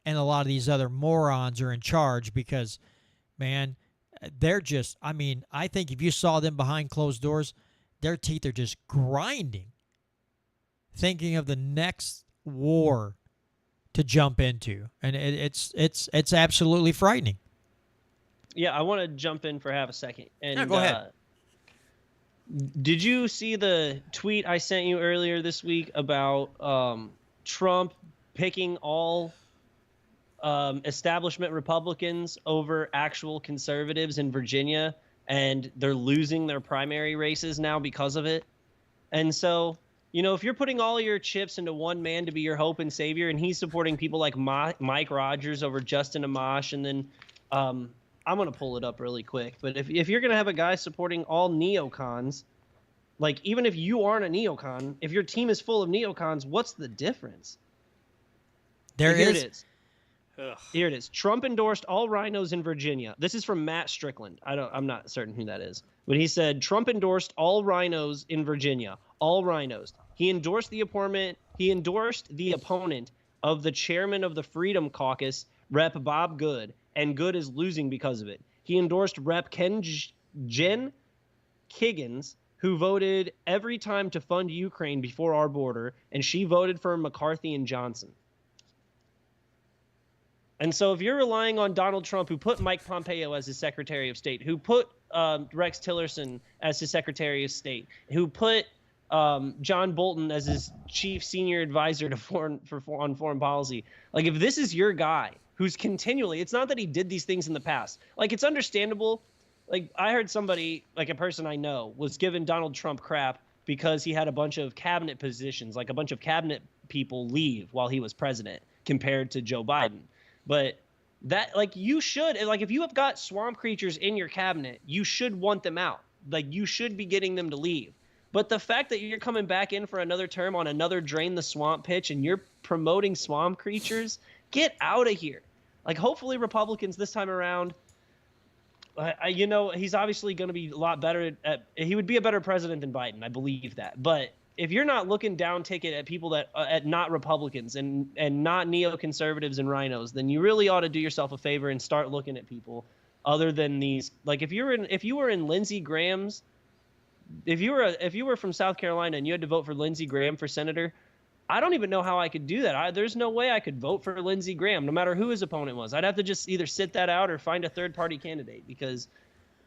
and a lot of these other morons are in charge, because, man, they're just, I think if you saw them behind closed doors, their teeth are just grinding, thinking of the next war to jump into. And it's absolutely frightening. Yeah, I want to jump in for half a second. And Yeah, go ahead. Did you see the tweet I sent you earlier this week about Trump picking all establishment Republicans over actual conservatives in Virginia, and they're losing their primary races now because of it? And so, if you're putting all your chips into one man to be your hope and savior, and he's supporting people like Mike Rogers over Justin Amash, and then I'm going to pull it up really quick, but if you're going to have a guy supporting all neocons, like, even if you aren't a neocon, if your team is full of neocons, what's the difference? Here it is. Here it is. Trump endorsed all rhinos in Virginia. This is from Matt Strickland. I'm not certain who that is. But he said Trump endorsed all rhinos in Virginia. All rhinos. He endorsed the opponent of the chairman of the Freedom Caucus, Rep. Bob Good, and Good is losing because of it. He endorsed Rep. Jen Kiggins, who voted every time to fund Ukraine before our border, and she voted for McCarthy and Johnson. And so if you're relying on Donald Trump, who put Mike Pompeo as his Secretary of State, who put Rex Tillerson as his Secretary of State, who put John Bolton as his chief senior advisor to on foreign policy, like, if this is your guy who's continually, it's not that he did these things in the past. Like, it's understandable. Like, I heard somebody, like a person I know, was giving Donald Trump crap because he had a bunch of cabinet positions, like a bunch of cabinet people leave while he was president compared to Joe Biden. But that, like, you should, like, if you have got swamp creatures in your cabinet, you should want them out. Like, you should be getting them to leave. But the fact that you're coming back in for another term on another drain the swamp pitch and you're promoting swamp creatures, get out of here. Like, hopefully Republicans this time around, he's obviously going to be a lot better he would be a better president than Biden. I believe that. But if you're not looking down ticket at people that at not Republicans and not neoconservatives and rhinos, then you really ought to do yourself a favor and start looking at people other than these. Like, if you were in Lindsey Graham's, if you were from South Carolina and you had to vote for Lindsey Graham for senator, I don't even know how I could do that. There's no way I could vote for Lindsey Graham, no matter who his opponent was. I'd have to just either sit that out or find a third-party candidate, because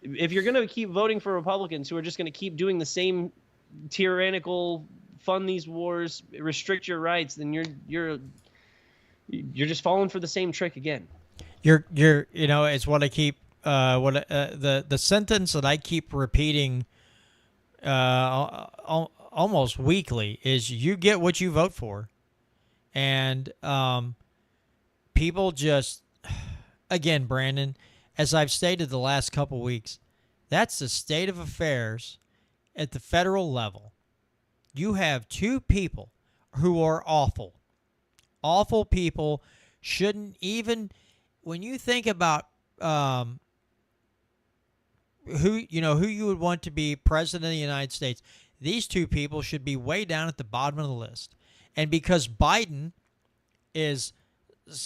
if you're going to keep voting for Republicans who are just going to keep doing the same tyrannical, fund these wars, restrict your rights, then you're just falling for the same trick again. It's what I keep the sentence that I keep repeating almost weekly is, you get what you vote for. And people just, again, Brandon, as I've stated the last couple weeks, that's the state of affairs at the federal level. You have two people who are awful. Awful people. Shouldn't even, when you think about who you would want to be president of the United States, these two people should be way down at the bottom of the list. And because Biden is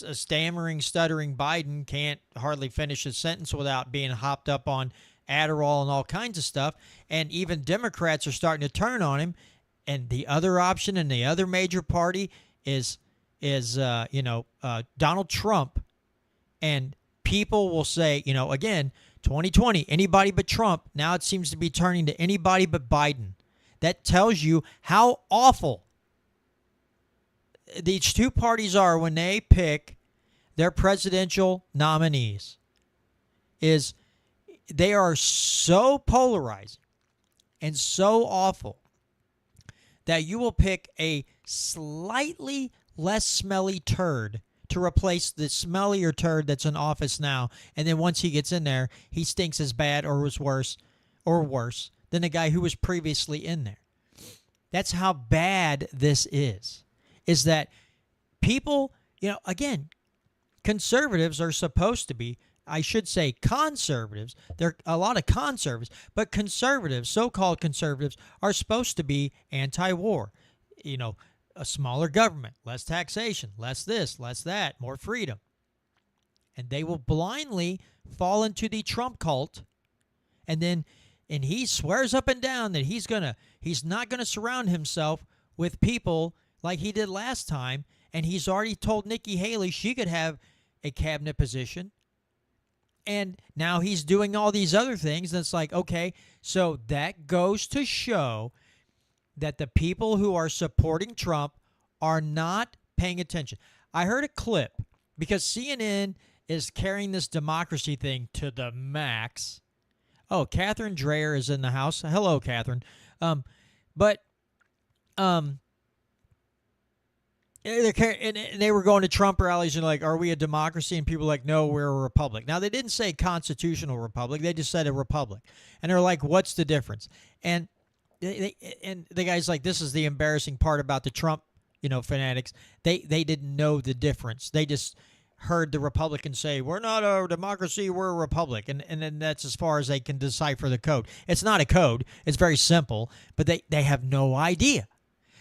a stammering, stuttering Biden, can't hardly finish a sentence without being hopped up on Adderall and all kinds of stuff, and even Democrats are starting to turn on him. And the other option in the other major party is Donald Trump. And people will say, again, 2020, anybody but Trump. Now it seems to be turning to anybody but Biden. That tells you how awful these two parties are when they pick their presidential nominees. Is they are so polarizing and so awful that you will pick a slightly less smelly turd to replace the smellier turd that's in office now. And then once he gets in there, he stinks as bad or worse than the guy who was previously in there. That's how bad this is that people, again, conservatives are supposed to be, I should say conservatives. There are a lot of conservatives, but conservatives, so-called conservatives, are supposed to be anti-war. A smaller government, less taxation, less this, less that, more freedom. And they will blindly fall into the Trump cult. And he swears up and down that he's not gonna surround himself with people like he did last time. And he's already told Nikki Haley she could have a cabinet position. And now he's doing all these other things. And it's like, okay, so that goes to show that the people who are supporting Trump are not paying attention. I heard a clip because CNN is carrying this democracy thing to the max. Oh, Catherine Dreyer is in the house. Hello, Catherine. They were going to Trump rallies and like, are we a democracy? And people were like, no, we're a republic. Now, they didn't say constitutional republic. They just said a republic. And they're like, what's the difference? And the guy's like, this is the embarrassing part about the Trump, fanatics. They didn't know the difference. They just heard the Republicans say, we're not a democracy, we're a republic. And then that's as far as they can decipher the code. It's not a code. It's very simple, but they have no idea.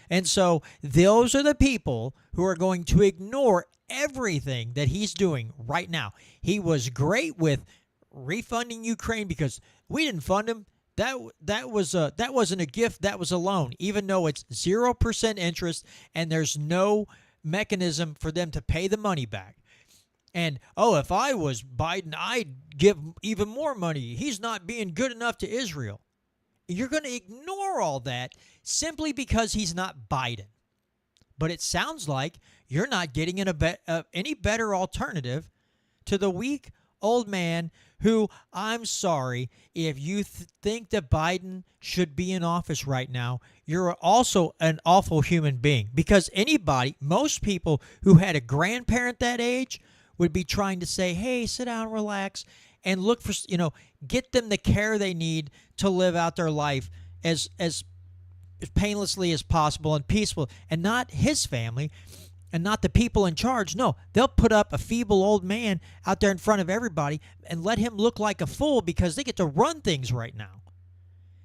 And so those are the people who are going to ignore everything that he's doing right now. He was great with refunding Ukraine because we didn't fund him. That wasn't a gift. That was a loan, even though it's 0% interest and there's no mechanism for them to pay the money back. And, if I was Biden, I'd give even more money. He's not being good enough to Israel. You're going to ignore all that simply because he's not Biden. But it sounds like you're not getting any better alternative to the weak old man who, I'm sorry, if you think that Biden should be in office right now, you're also an awful human being. Because most people who had a grandparent that age would be trying to say, hey, sit down, relax, and look for, get them the care they need to live out their life as painlessly as possible and peaceful, and not his family and not the people in charge. No, they'll put up a feeble old man out there in front of everybody and let him look like a fool because they get to run things right now.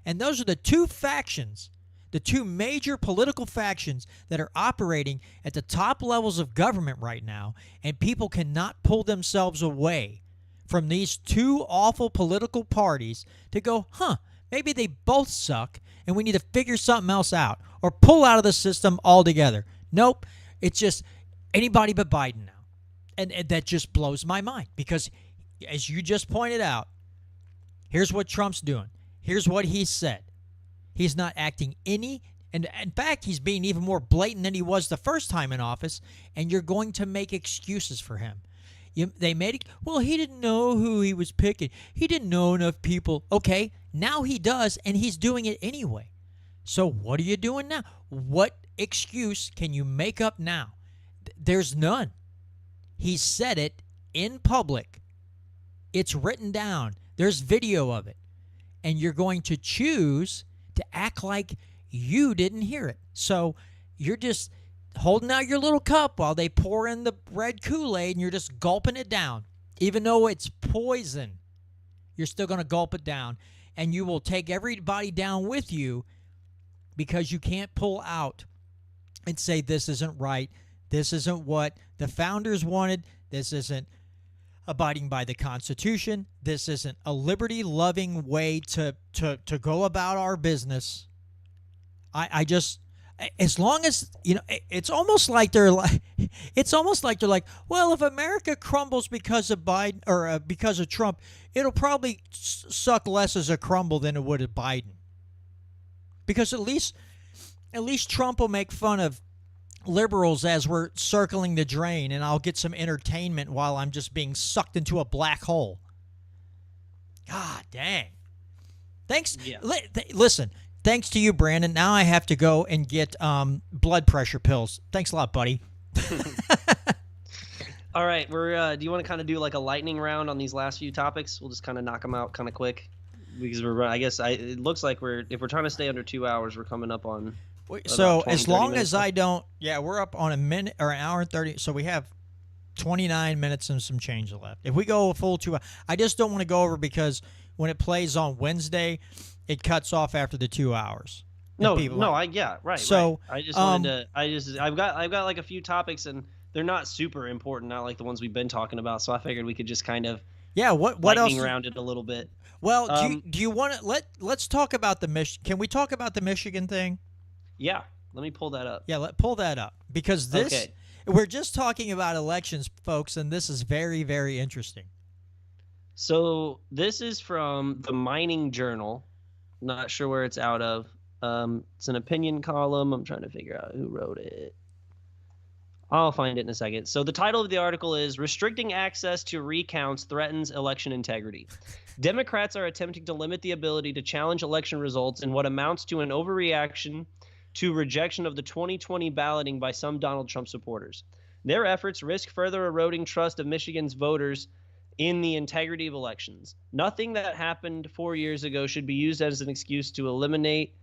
And those are the two factions, the two major political factions that are operating at the top levels of government right now, and people cannot pull themselves away from these two awful political parties to go, maybe they both suck and we need to figure something else out or pull out of the system altogether. Nope, it's just anybody but Biden now. And that just blows my mind because, as you just pointed out, here's what Trump's doing. Here's what he said. He's not acting and in fact, he's being even more blatant than he was the first time in office, and you're going to make excuses for him. They made it, well, he didn't know who he was picking. He didn't know enough people. Okay, now he does, and he's doing it anyway. So what are you doing now? What excuse can you make up now? There's none. He said it in public. It's written down. There's video of it. And you're going to choose to act like you didn't hear it. So you're just holding out your little cup while they pour in the red Kool-Aid and you're just gulping it down. Even though it's poison, you're still going to gulp it down. And you will take everybody down with you because you can't pull out and say this isn't right. This isn't what the founders wanted. This isn't abiding by the Constitution. This isn't a liberty-loving way to go about our business. I just, as long as, it's almost like they're like, well, if America crumbles because of Biden or because of Trump, it'll probably suck less as a crumble than it would at Biden. Because at least Trump will make fun of liberals as we're circling the drain, and I'll get some entertainment while I'm just being sucked into a black hole. God dang. Thanks. Yeah. Listen, thanks to you, Brandon. Now I have to go and get blood pressure pills. Thanks a lot, buddy. All right, do you want to kind of do like a lightning round on these last few topics? We'll just kind of knock them out kind of quick because it looks like if we're trying to stay under 2 hours, we're coming up on. So 20, as long as left. I don't, we're up on a minute or an hour and 30. So we have 29 minutes and some change left. If we go a full 2 hours, I just don't want to go over because when it plays on Wednesday, it cuts off after the 2 hours. Right. So right. I just wanted to. I've got like a few topics and they're not super important, not like the ones we've been talking about. So I figured we could just kind of what lightning else? round it a little bit. Well, do you want to let's talk about the Can we talk about the Michigan thing? Yeah, let me pull that up. Yeah, pull that up because we're just talking about elections, folks, and this is very, very interesting. So this is from the Mining Journal. Not sure where it's out of. It's an opinion column. I'm trying to figure out who wrote it. I'll find it in a second. So the title of the article is "Restricting Access to Recounts Threatens Election Integrity." Democrats are attempting to limit the ability to challenge election results in what amounts to an overreaction to rejection of the 2020 balloting by some Donald Trump supporters. Their efforts risk further eroding trust of Michigan's voters in the integrity of elections. Nothing that happened 4 years ago should be used as an excuse to eliminate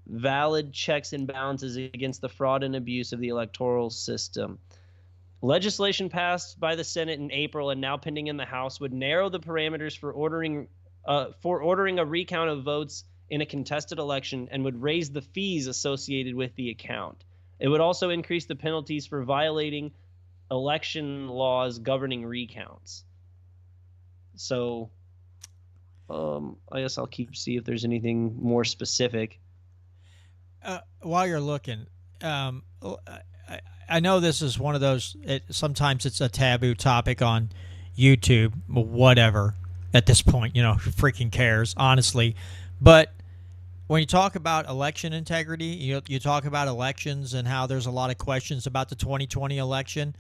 valid checks and balances against the fraud and abuse of the electoral system. Legislation passed by the Senate in April and now pending in the House would narrow the parameters for ordering a recount of votes in a contested election and would raise the fees associated with the account. It would also increase the penalties for violating election laws governing recounts. So I guess I'll see if there's anything more specific. While you're looking, I know this is one of those, sometimes it's a taboo topic on YouTube, whatever, at this point, who freaking cares, honestly. But when you talk about election integrity, you talk about elections and how there's a lot of questions about the 2020 election,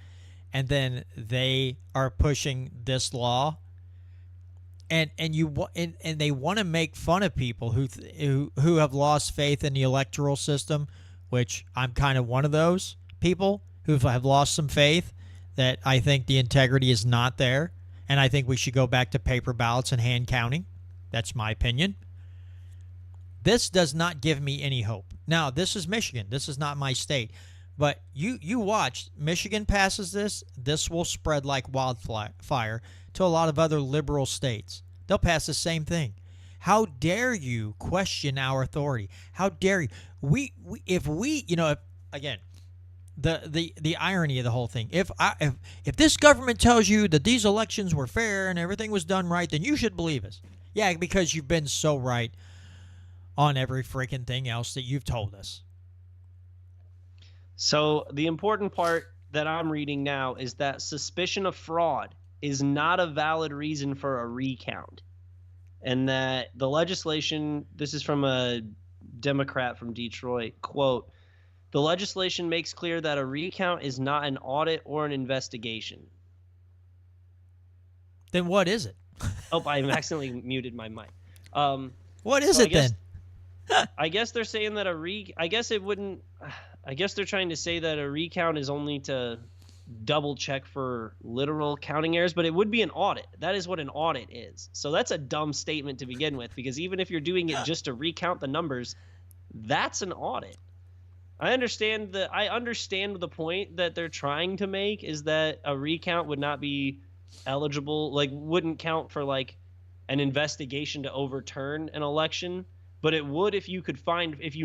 and then they are pushing this law, and they want to make fun of people who have lost faith in the electoral system, which I'm kind of one of those people who have lost some faith, that I think the integrity is not there, and I think we should go back to paper ballots and hand counting. That's my opinion. This does not give me any hope. Now, this is Michigan. This is not my state. But you watch. Michigan passes this will spread like wildfire to a lot of other liberal states. They'll pass the same thing. How dare you question our authority? How dare you? If again, the irony of the whole thing. If this government tells you that these elections were fair and everything was done right, then you should believe us. Yeah, because you've been so right on every freaking thing else that you've told us. So the important part that I'm reading now is that suspicion of fraud is not a valid reason for a recount. And that the legislation, this is from a Democrat from Detroit, quote, "The legislation makes clear that a recount is not an audit or an investigation." Then what is it? Oh, I accidentally muted my mic. What is it then? I guess they're saying that I guess they're trying to say that a recount is only to double check for literal counting errors, but it would be an audit. That is what an audit is. So that's a dumb statement to begin with, because even if you're doing it just to recount the numbers, that's an audit. I understand the point that they're trying to make, is that a recount would not be eligible, like wouldn't count for like an investigation to overturn an election. but it would if you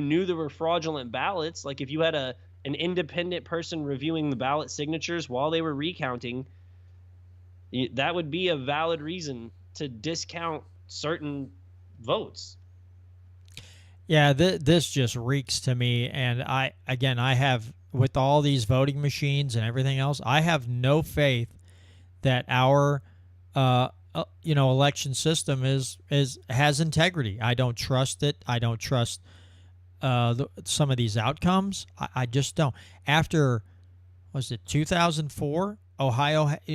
knew there were fraudulent ballots. Like if you had an independent person reviewing the ballot signatures while they were recounting, that would be a valid reason to discount certain votes. Yeah, this just reeks to me. And I have, with all these voting machines and everything else, I have no faith that our election system has integrity. I don't trust it. I don't trust some of these outcomes. I just don't. After, was it 2004?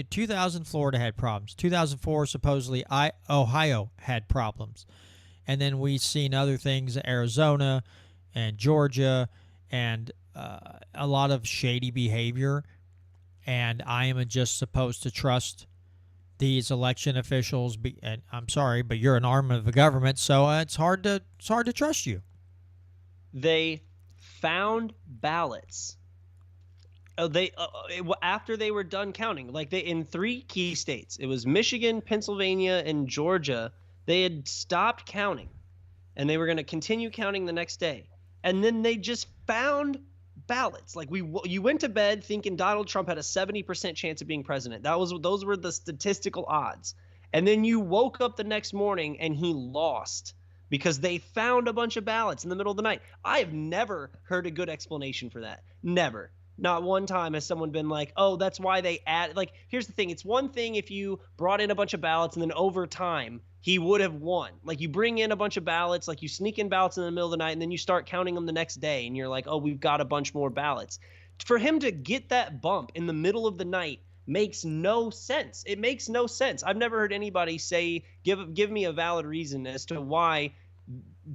2000 Florida had problems. 2004 supposedly Ohio had problems, and then we've seen other things, Arizona and Georgia, and a lot of shady behavior. And I am just supposed to trust these election officials. And I'm sorry, but you're an arm of the government, so it's hard to trust you. They found ballots. After they were done counting, like in 3 key states, it was Michigan, Pennsylvania, and Georgia. They had stopped counting, and they were going to continue counting the next day. And then they just found ballots. Like you went to bed thinking Donald Trump had a 70% chance of being president. Those were the statistical odds. And then you woke up the next morning and he lost because they found a bunch of ballots in the middle of the night. I have never heard a good explanation for that. Never. Not one time has someone been like, oh, that's why they add. Like, here's the thing. It's one thing if you brought in a bunch of ballots and then over time he would have won. Like, you bring in a bunch of ballots, like you sneak in ballots in the middle of the night and then you start counting them the next day and you're like, oh, we've got a bunch more ballots. For him to get that bump in the middle of the night makes no sense. It makes no sense. I've never heard anybody say, give me a valid reason as to why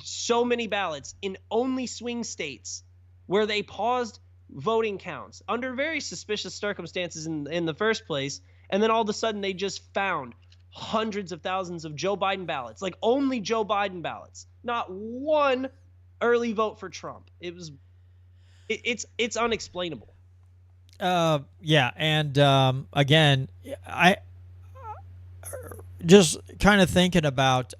so many ballots in only swing states where they paused voting counts under very suspicious circumstances in the first place, and then all of a sudden they just found hundreds of thousands of Joe Biden ballots, like only Joe Biden ballots, not one early vote for Trump. It's unexplainable. Yeah, and again, I just kind of thinking about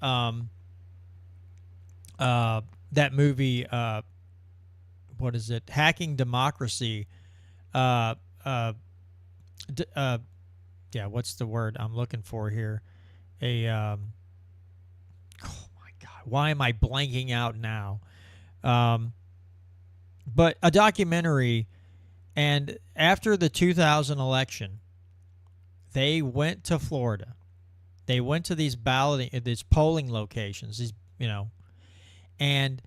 that movie. What is it? Hacking Democracy. Yeah, what's the word I'm looking for here? Oh my God, why am I blanking out now? But a documentary, and after the 2000 election, they went to Florida. They went to these polling locations, and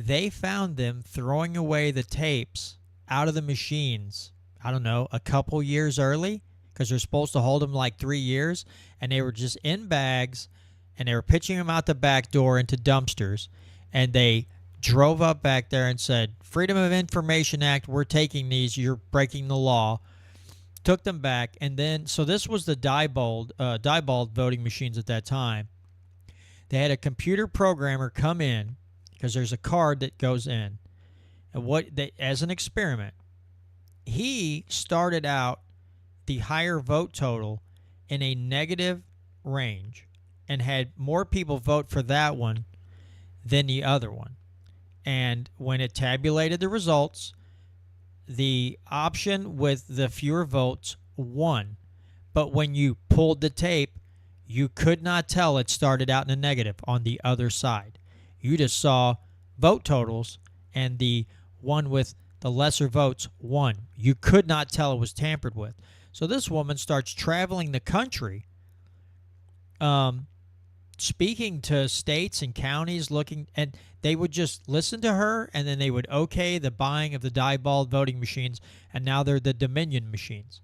they found them throwing away the tapes out of the machines, I don't know, a couple years early, because they're supposed to hold them like 3 years, and they were just in bags, and they were pitching them out the back door into dumpsters, and they drove up back there and said, Freedom of Information Act, we're taking these, you're breaking the law. Took them back, and then, so this was the Diebold voting machines at that time. They had a computer programmer come in, because there's a card that goes in, and as an experiment, he started out the higher vote total in a negative range and had more people vote for that one than the other one. And when it tabulated the results, the option with the fewer votes won. But when you pulled the tape, you could not tell it started out in a negative on the other side. You just saw vote totals, and the one with the lesser votes won. You could not tell it was tampered with. So this woman starts traveling the country, speaking to states and counties, and they would just listen to her, and then they would okay the buying of the Diebold voting machines, and now they're the Dominion machines.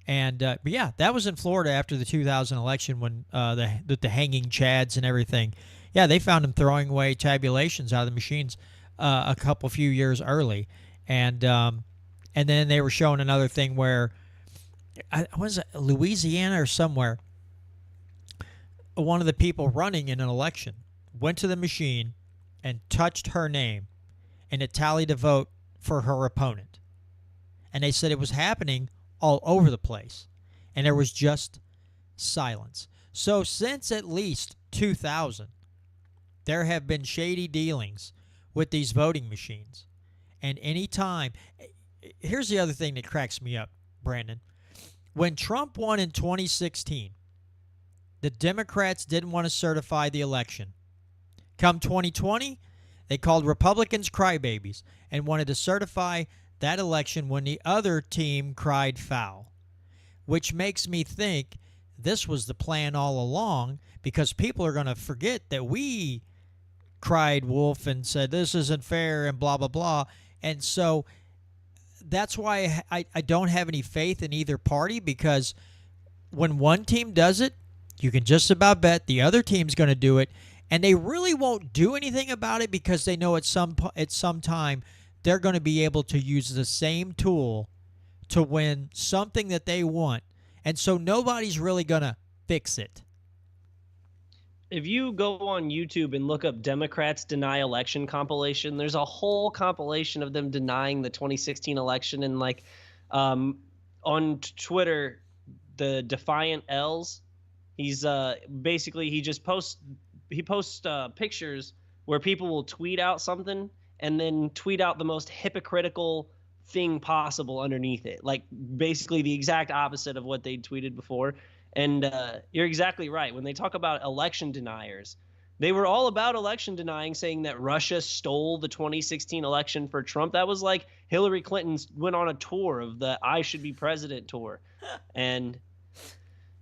And but yeah, that was in Florida after the 2000 election when the hanging chads and everything. Yeah, they found them throwing away tabulations out of the machines a few years early, and then they were showing another thing where, was it Louisiana or somewhere? One of the people running in an election went to the machine and touched her name, and it tallied a vote for her opponent. And they said it was happening all over the place, and there was just silence. So since at least 2000, there have been shady dealings with these voting machines. And anytime, here's the other thing that cracks me up, Brandon. When Trump won in 2016, the Democrats didn't want to certify the election. Come 2020, they called Republicans crybabies and wanted to certify that election when the other team cried foul, which makes me think this was the plan all along, because people are going to forget that we cried wolf and said this isn't fair and blah, blah, blah. And so that's why I don't have any faith in either party, because when one team does it, you can just about bet the other team's going to do it, and they really won't do anything about it because they know at some time they're going to be able to use the same tool to win something that they want. And so nobody's really going to fix it. If you go on YouTube and look up Democrats deny election compilation, there's a whole compilation of them denying the 2016 election. And like on Twitter, the Defiant L's, he's basically he posts pictures where people will tweet out something and then tweet out the most hypocritical thing possible underneath it, like basically the exact opposite of what they tweeted before. And you're exactly right. When they talk about election deniers, they were all about election denying, saying that Russia stole the 2016 election for Trump. That was like Hillary Clinton went on a tour of the I Should Be President tour. And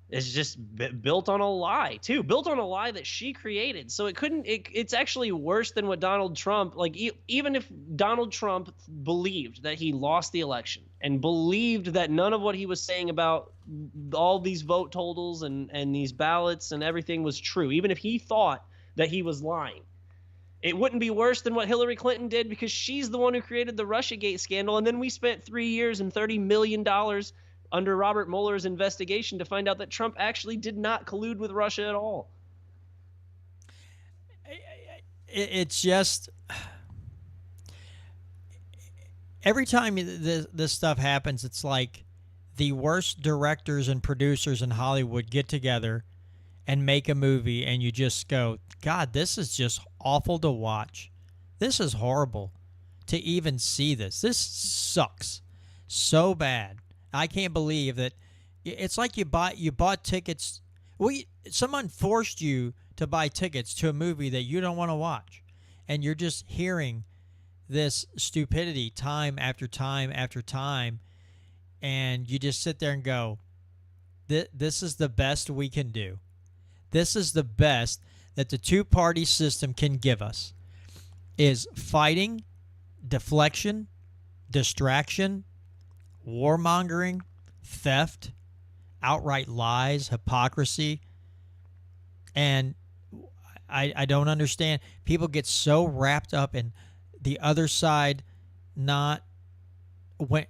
it's just built on a lie, too. Built on a lie that she created. So it's actually worse than what Donald Trump, like even if Donald Trump believed that he lost the election and believed that none of what he was saying about all these vote totals and these ballots and everything was true, even if he thought that he was lying, it wouldn't be worse than what Hillary Clinton did, because she's the one who created the Russiagate scandal. And then we spent 3 years and $30 million under Robert Mueller's investigation to find out that Trump actually did not collude with Russia at all. It's just every time this stuff happens, it's like the worst directors and producers in Hollywood get together and make a movie, and you just go, God, this is just awful to watch. This is horrible to even see this. This sucks so bad. I can't believe that. It's like you bought tickets. Someone forced you to buy tickets to a movie that you don't want to watch, and you're just hearing this stupidity time after time after time, and you just sit there and go, this is the best we can do. This is the best that the two-party system can give us, is fighting, deflection, distraction, warmongering, theft, outright lies, hypocrisy. And I don't understand. People get so wrapped up in the other side not when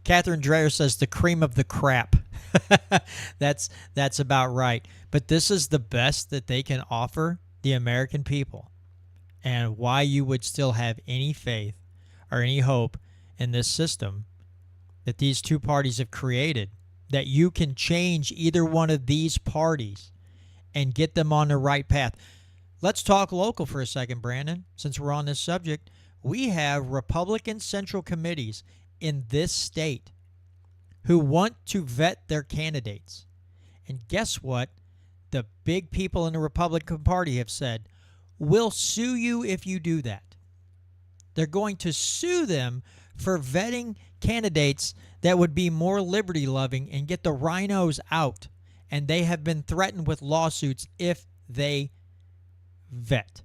Catherine Dreyer says the cream of the crap. That's about right. But this is the best that they can offer the American people. And why you would still have any faith or any hope in this system that these two parties have created, that you can change either one of these parties and get them on the right path. Let's talk local for a second, Brandon, since we're on this subject. We have Republican central committees in this state who want to vet their candidates. And guess what? The big people in the Republican Party have said, we'll sue you if you do that. They're going to sue them for vetting candidates that would be more liberty-loving and get the rhinos out. And they have been threatened with lawsuits if they vet.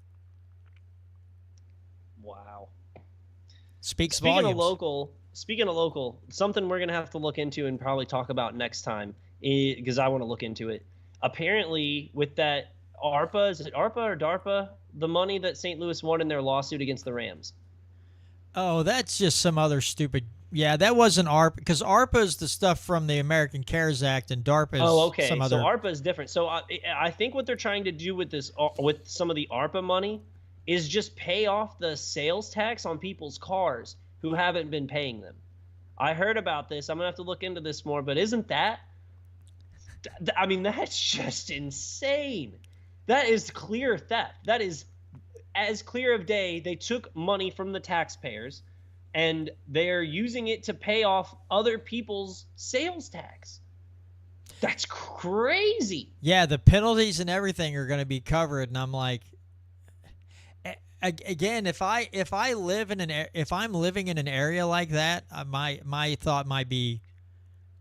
Wow. Speaking of local, something we're going to have to look into and probably talk about next time, because I want to look into it. Apparently, with that ARPA, is it ARPA or DARPA, the money that St. Louis won in their lawsuit against the Rams? Oh, that's just some other stupid. Yeah, that wasn't ARPA, because ARPA is the stuff from the American CARES Act, and DARPA is some other. So ARPA is different. So I think what they're trying to do with this, with some of the ARPA money, is just pay off the sales tax on people's cars who haven't been paying them. I heard about this. I'm gonna have to look into this more. But isn't that? I mean, that's just insane. That is clear theft. That is as clear of day. They took money from the taxpayers and they're using it to pay off other people's sales tax. That's crazy. Yeah, the penalties and everything are going to be covered, and I'm like, again, if I'm living in an area like that, my thought might be,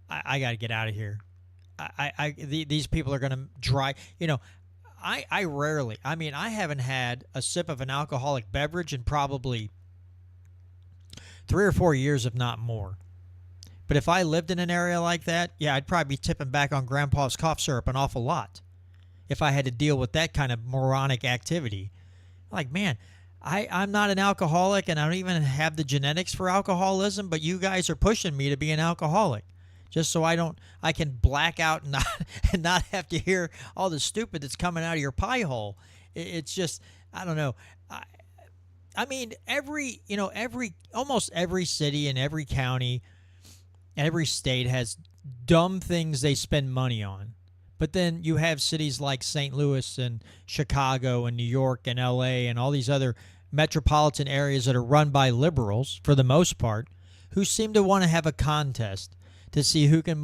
I got to get out of here. These people are going to dry. You know, I rarely. I mean, I haven't had a sip of an alcoholic beverage in probably 3 or 4 years, if not more. But if I lived in an area like that, yeah, I'd probably be tipping back on Grandpa's cough syrup an awful lot if I had to deal with that kind of moronic activity. Like, man, I'm not an alcoholic, and I don't even have the genetics for alcoholism, but you guys are pushing me to be an alcoholic just so I can black out and not have to hear all the stupid that's coming out of your pie hole. It's just, I don't know. I mean, almost every city and every county, every state has dumb things they spend money on. But then you have cities like St. Louis and Chicago and New York and LA and all these other metropolitan areas that are run by liberals, for the most part, who seem to want to have a contest to see who can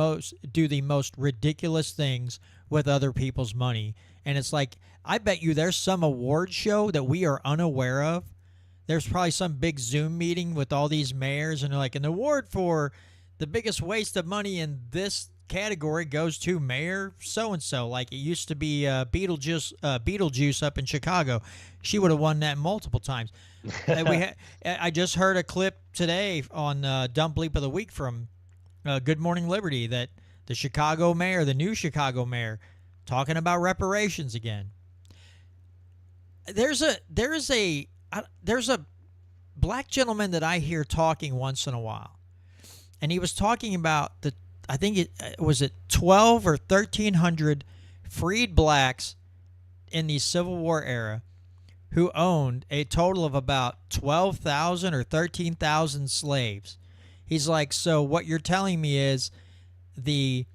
do the most ridiculous things with other people's money. And it's like, I bet you there's some award show that we are unaware of. There's probably some big Zoom meeting with all these mayors, and they're like, an award for the biggest waste of money in this category goes to Mayor so-and-so. Like it used to be Beetlejuice up in Chicago. She would have won that multiple times. I just heard a clip today on Dumb Bleep of the Week from Good Morning Liberty that the Chicago mayor, the new Chicago mayor, talking about reparations again. There's a black gentleman that I hear talking once in a while. And he was talking about I think it was 12 or 1,300 freed blacks in the Civil War era who owned a total of about 12,000 or 13,000 slaves. He's like, so what you're telling me is the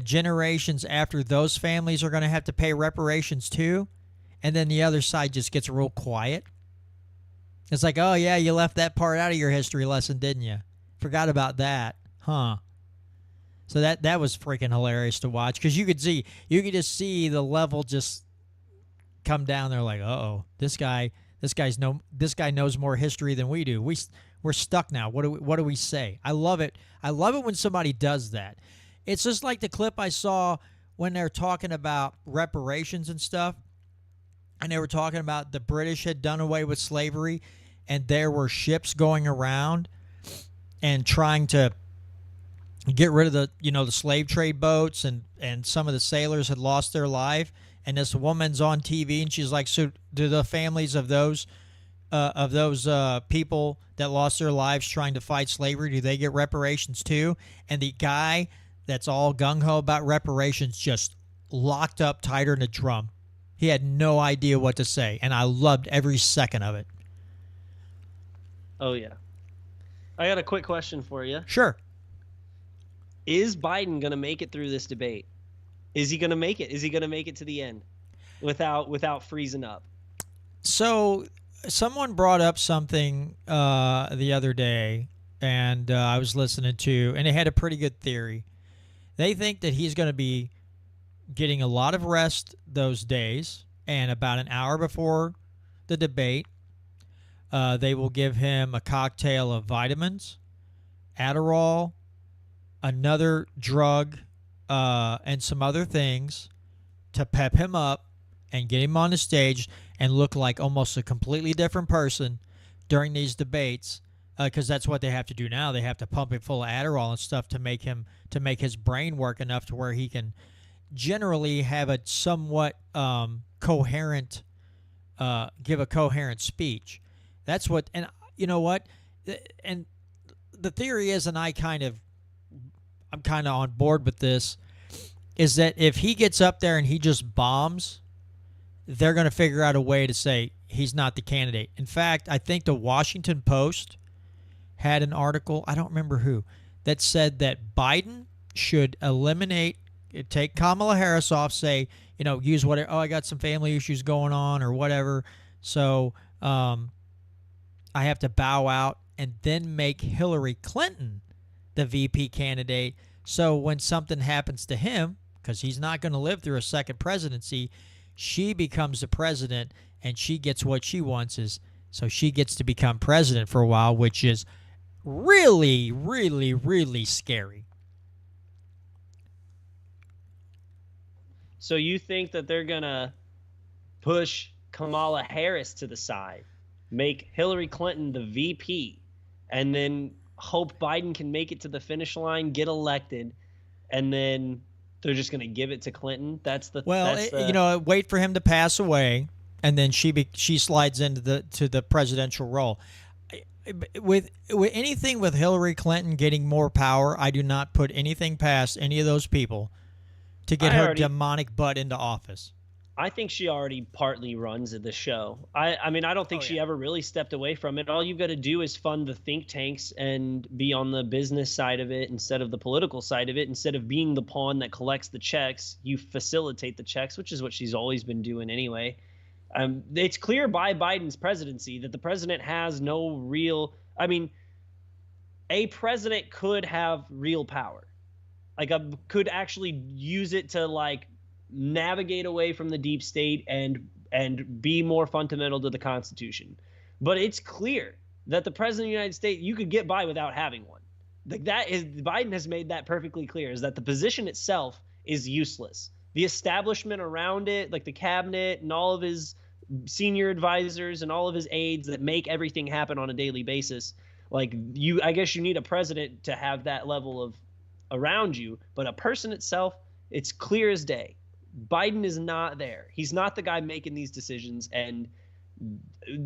generations after those families are going to have to pay reparations too? And then the other side just gets real quiet. It's like, oh yeah, you left that part out of your history lesson, didn't you? Forgot about that, huh? So that was freaking hilarious to watch, because you could just see the level just come down. They're like, uh-oh, this guy knows more history than we do. We're stuck now. What do we say? I love it. I love it when somebody does that. It's just like the clip I saw when they're talking about reparations and stuff, and they were talking about the British had done away with slavery, and there were ships going around and trying to get rid of the slave trade boats, and some of the sailors had lost their life. And this woman's on TV, and she's like, so do the families of those people that lost their lives trying to fight slavery, do they get reparations too? And the guy that's all gung-ho about reparations just locked up tighter than a drum. He had no idea what to say, and I loved every second of it. Oh, yeah. I got a quick question for you. Sure. Is Biden going to make it through this debate? Is he going to make it? Is he going to make it to the end without freezing up? So someone brought up something the other day, and I was listening to, and they had a pretty good theory. They think that he's going to be getting a lot of rest those days, and about an hour before the debate, they will give him a cocktail of vitamins, Adderall, another drug, and some other things to pep him up and get him on the stage and look like almost a completely different person during these debates, because that's what they have to do now. They have to pump him full of Adderall and stuff to make his brain work enough to where he can generally have a somewhat coherent, give a coherent speech. That's what, and you know what, and the theory is, and I'm kind of on board with this, is that if he gets up there and he just bombs, they're going to figure out a way to say he's not the candidate. In fact, I think the Washington Post had an article, I don't remember who, that said that Biden should eliminate take Kamala Harris off, say, use whatever, I got some family issues going on or whatever, so I have to bow out, and then make Hillary Clinton the VP candidate. So when something happens to him, because he's not going to live through a second presidency, she becomes the president, and she gets what she wants, so she gets to become president for a while, which is really, really, really scary. So you think that they're going to push Kamala Harris to the side, make Hillary Clinton the VP, and then hope Biden can make it to the finish line, get elected, and then they're just going to give it to Clinton? Wait for him to pass away, and then she slides into the presidential role. With anything with Hillary Clinton getting more power, I do not put anything past any of those people to get her demonic butt into office. I think she already partly runs the show. I mean, I don't think she ever really stepped away from it. All you've got to do is fund the think tanks and be on the business side of it instead of the political side of it. Instead of being the pawn that collects the checks, you facilitate the checks, which is what she's always been doing anyway. It's clear by Biden's presidency that the president has no real – I mean, a president could have real power. Could actually use it to, navigate away from the deep state and be more fundamental to the Constitution. But it's clear that the president of the United States, you could get by without having one. Biden has made that perfectly clear, is that the position itself is useless. The establishment around it, like the cabinet and all of his senior advisors and all of his aides that make everything happen on a daily basis, I guess you need a president to have that level of around you, but a person itself, it's clear as day. Biden is not there. He's not the guy making these decisions. And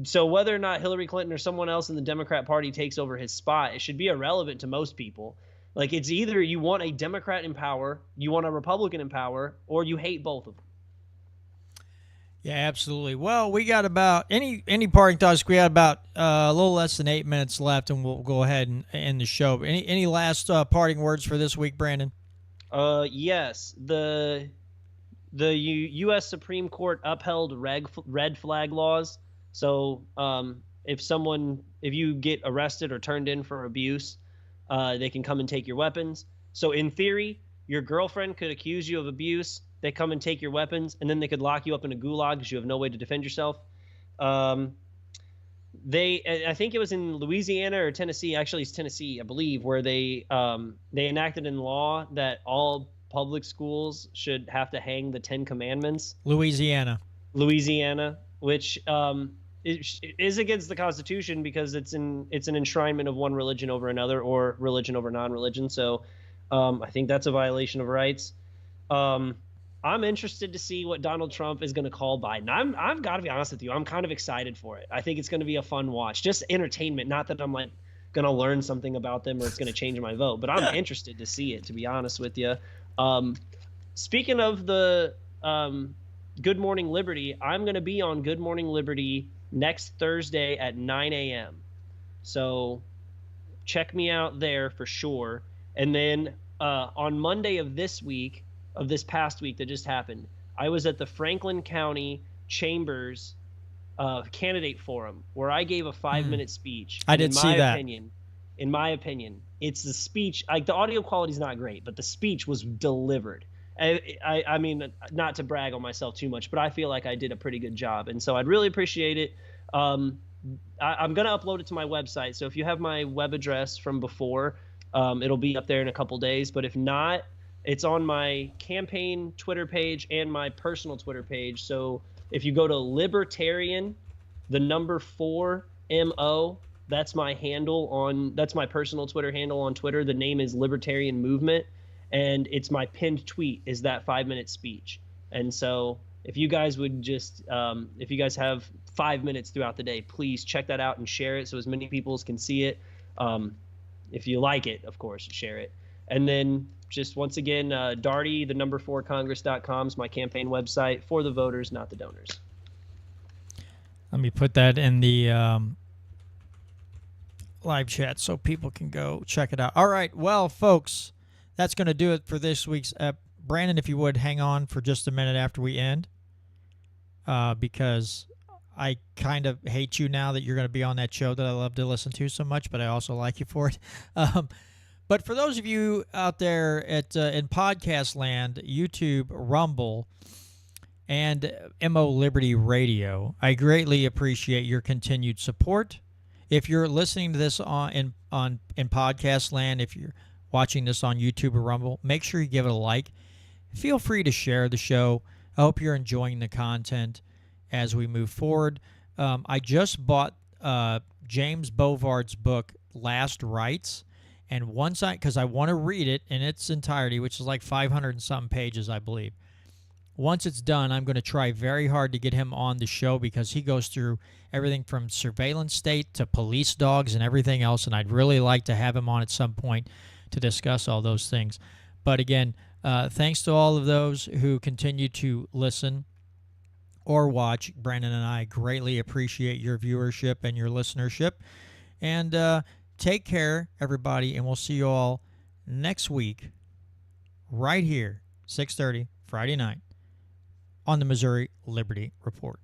so whether or not Hillary Clinton or someone else in the Democrat Party takes over his spot, it should be irrelevant to most people. It's either you want a Democrat in power, you want a Republican in power, or you hate both of them. Yeah, absolutely. Well, we got about any parting thoughts? We got about a little less than 8 minutes left, and we'll go ahead and end the show. Any last parting words for this week, Brandon? Yes. The U.S. Supreme Court upheld red flag laws. So if you get arrested or turned in for abuse, they can come and take your weapons. So in theory, your girlfriend could accuse you of abuse. They come and take your weapons, and then they could lock you up in a gulag because you have no way to defend yourself. I think it was in Louisiana or Tennessee. Actually, it's Tennessee, I believe, where they enacted in law that all public schools should have to hang the 10 Commandments. Louisiana, which is against the Constitution because it's an enshrinement of one religion over another or religion over non-religion. So I think that's a violation of rights. I'm interested to see what Donald Trump is going to call Biden. I've got to be honest with you. I'm kind of excited for it. I think it's going to be a fun watch, just entertainment. Not that I'm going to learn something about them or it's going to change my vote, but I'm interested to see it, to be honest with you. Speaking of the Good Morning Liberty, I'm going to be on Good Morning Liberty next Thursday at 9 a.m. So check me out there for sure. And then on Monday of this past week that just happened, I was at the Franklin County Chambers candidate forum where I gave a 5-minute speech. I did see that. In my opinion, it's the speech. The audio quality is not great, but the speech was delivered. I mean, not to brag on myself too much, but I feel like I did a pretty good job. And so I'd really appreciate it. I'm going to upload it to my website. So if you have my web address from before, it'll be up there in a couple days. But if not, it's on my campaign Twitter page and my personal Twitter page. So if you go to Libertarian, the number 4 MO, that's my personal Twitter handle on Twitter. The name is Libertarian Movement. And it's my pinned tweet is that 5-minute speech. And so if you guys would just, if you guys have 5 minutes throughout the day, please check that out and share it so as many people as can see it. If you like it, of course, share it. And then just once again, Darty, the number 4 Congress.com is my campaign website for the voters, not the donors. Let me put that in the live chat so people can go check it out. All right. Well, folks, that's going to do it for this week's Brandon, if you would hang on for just a minute after we end, because I kind of hate you now that you're going to be on that show that I love to listen to so much, but I also like you for it. But for those of you out there in podcast land, YouTube, Rumble, and MO Liberty Radio, I greatly appreciate your continued support. If you're listening to this in podcast land, if you're watching this on YouTube or Rumble, make sure you give it a like. Feel free to share the show. I hope you're enjoying the content as we move forward. I just bought James Bovaard's book, Last Rites, and because I want to read it in its entirety, which is like 500 and something pages, I believe. Once it's done, I'm going to try very hard to get him on the show because he goes through everything from surveillance state to police dogs and everything else, and I'd really like to have him on at some point to discuss all those things. But again, thanks to all of those who continue to listen or watch. Brandon and I greatly appreciate your viewership and your listenership. And take care, everybody, and we'll see you all next week right here, 6:30, Friday night, on the Missouri Liberty Report.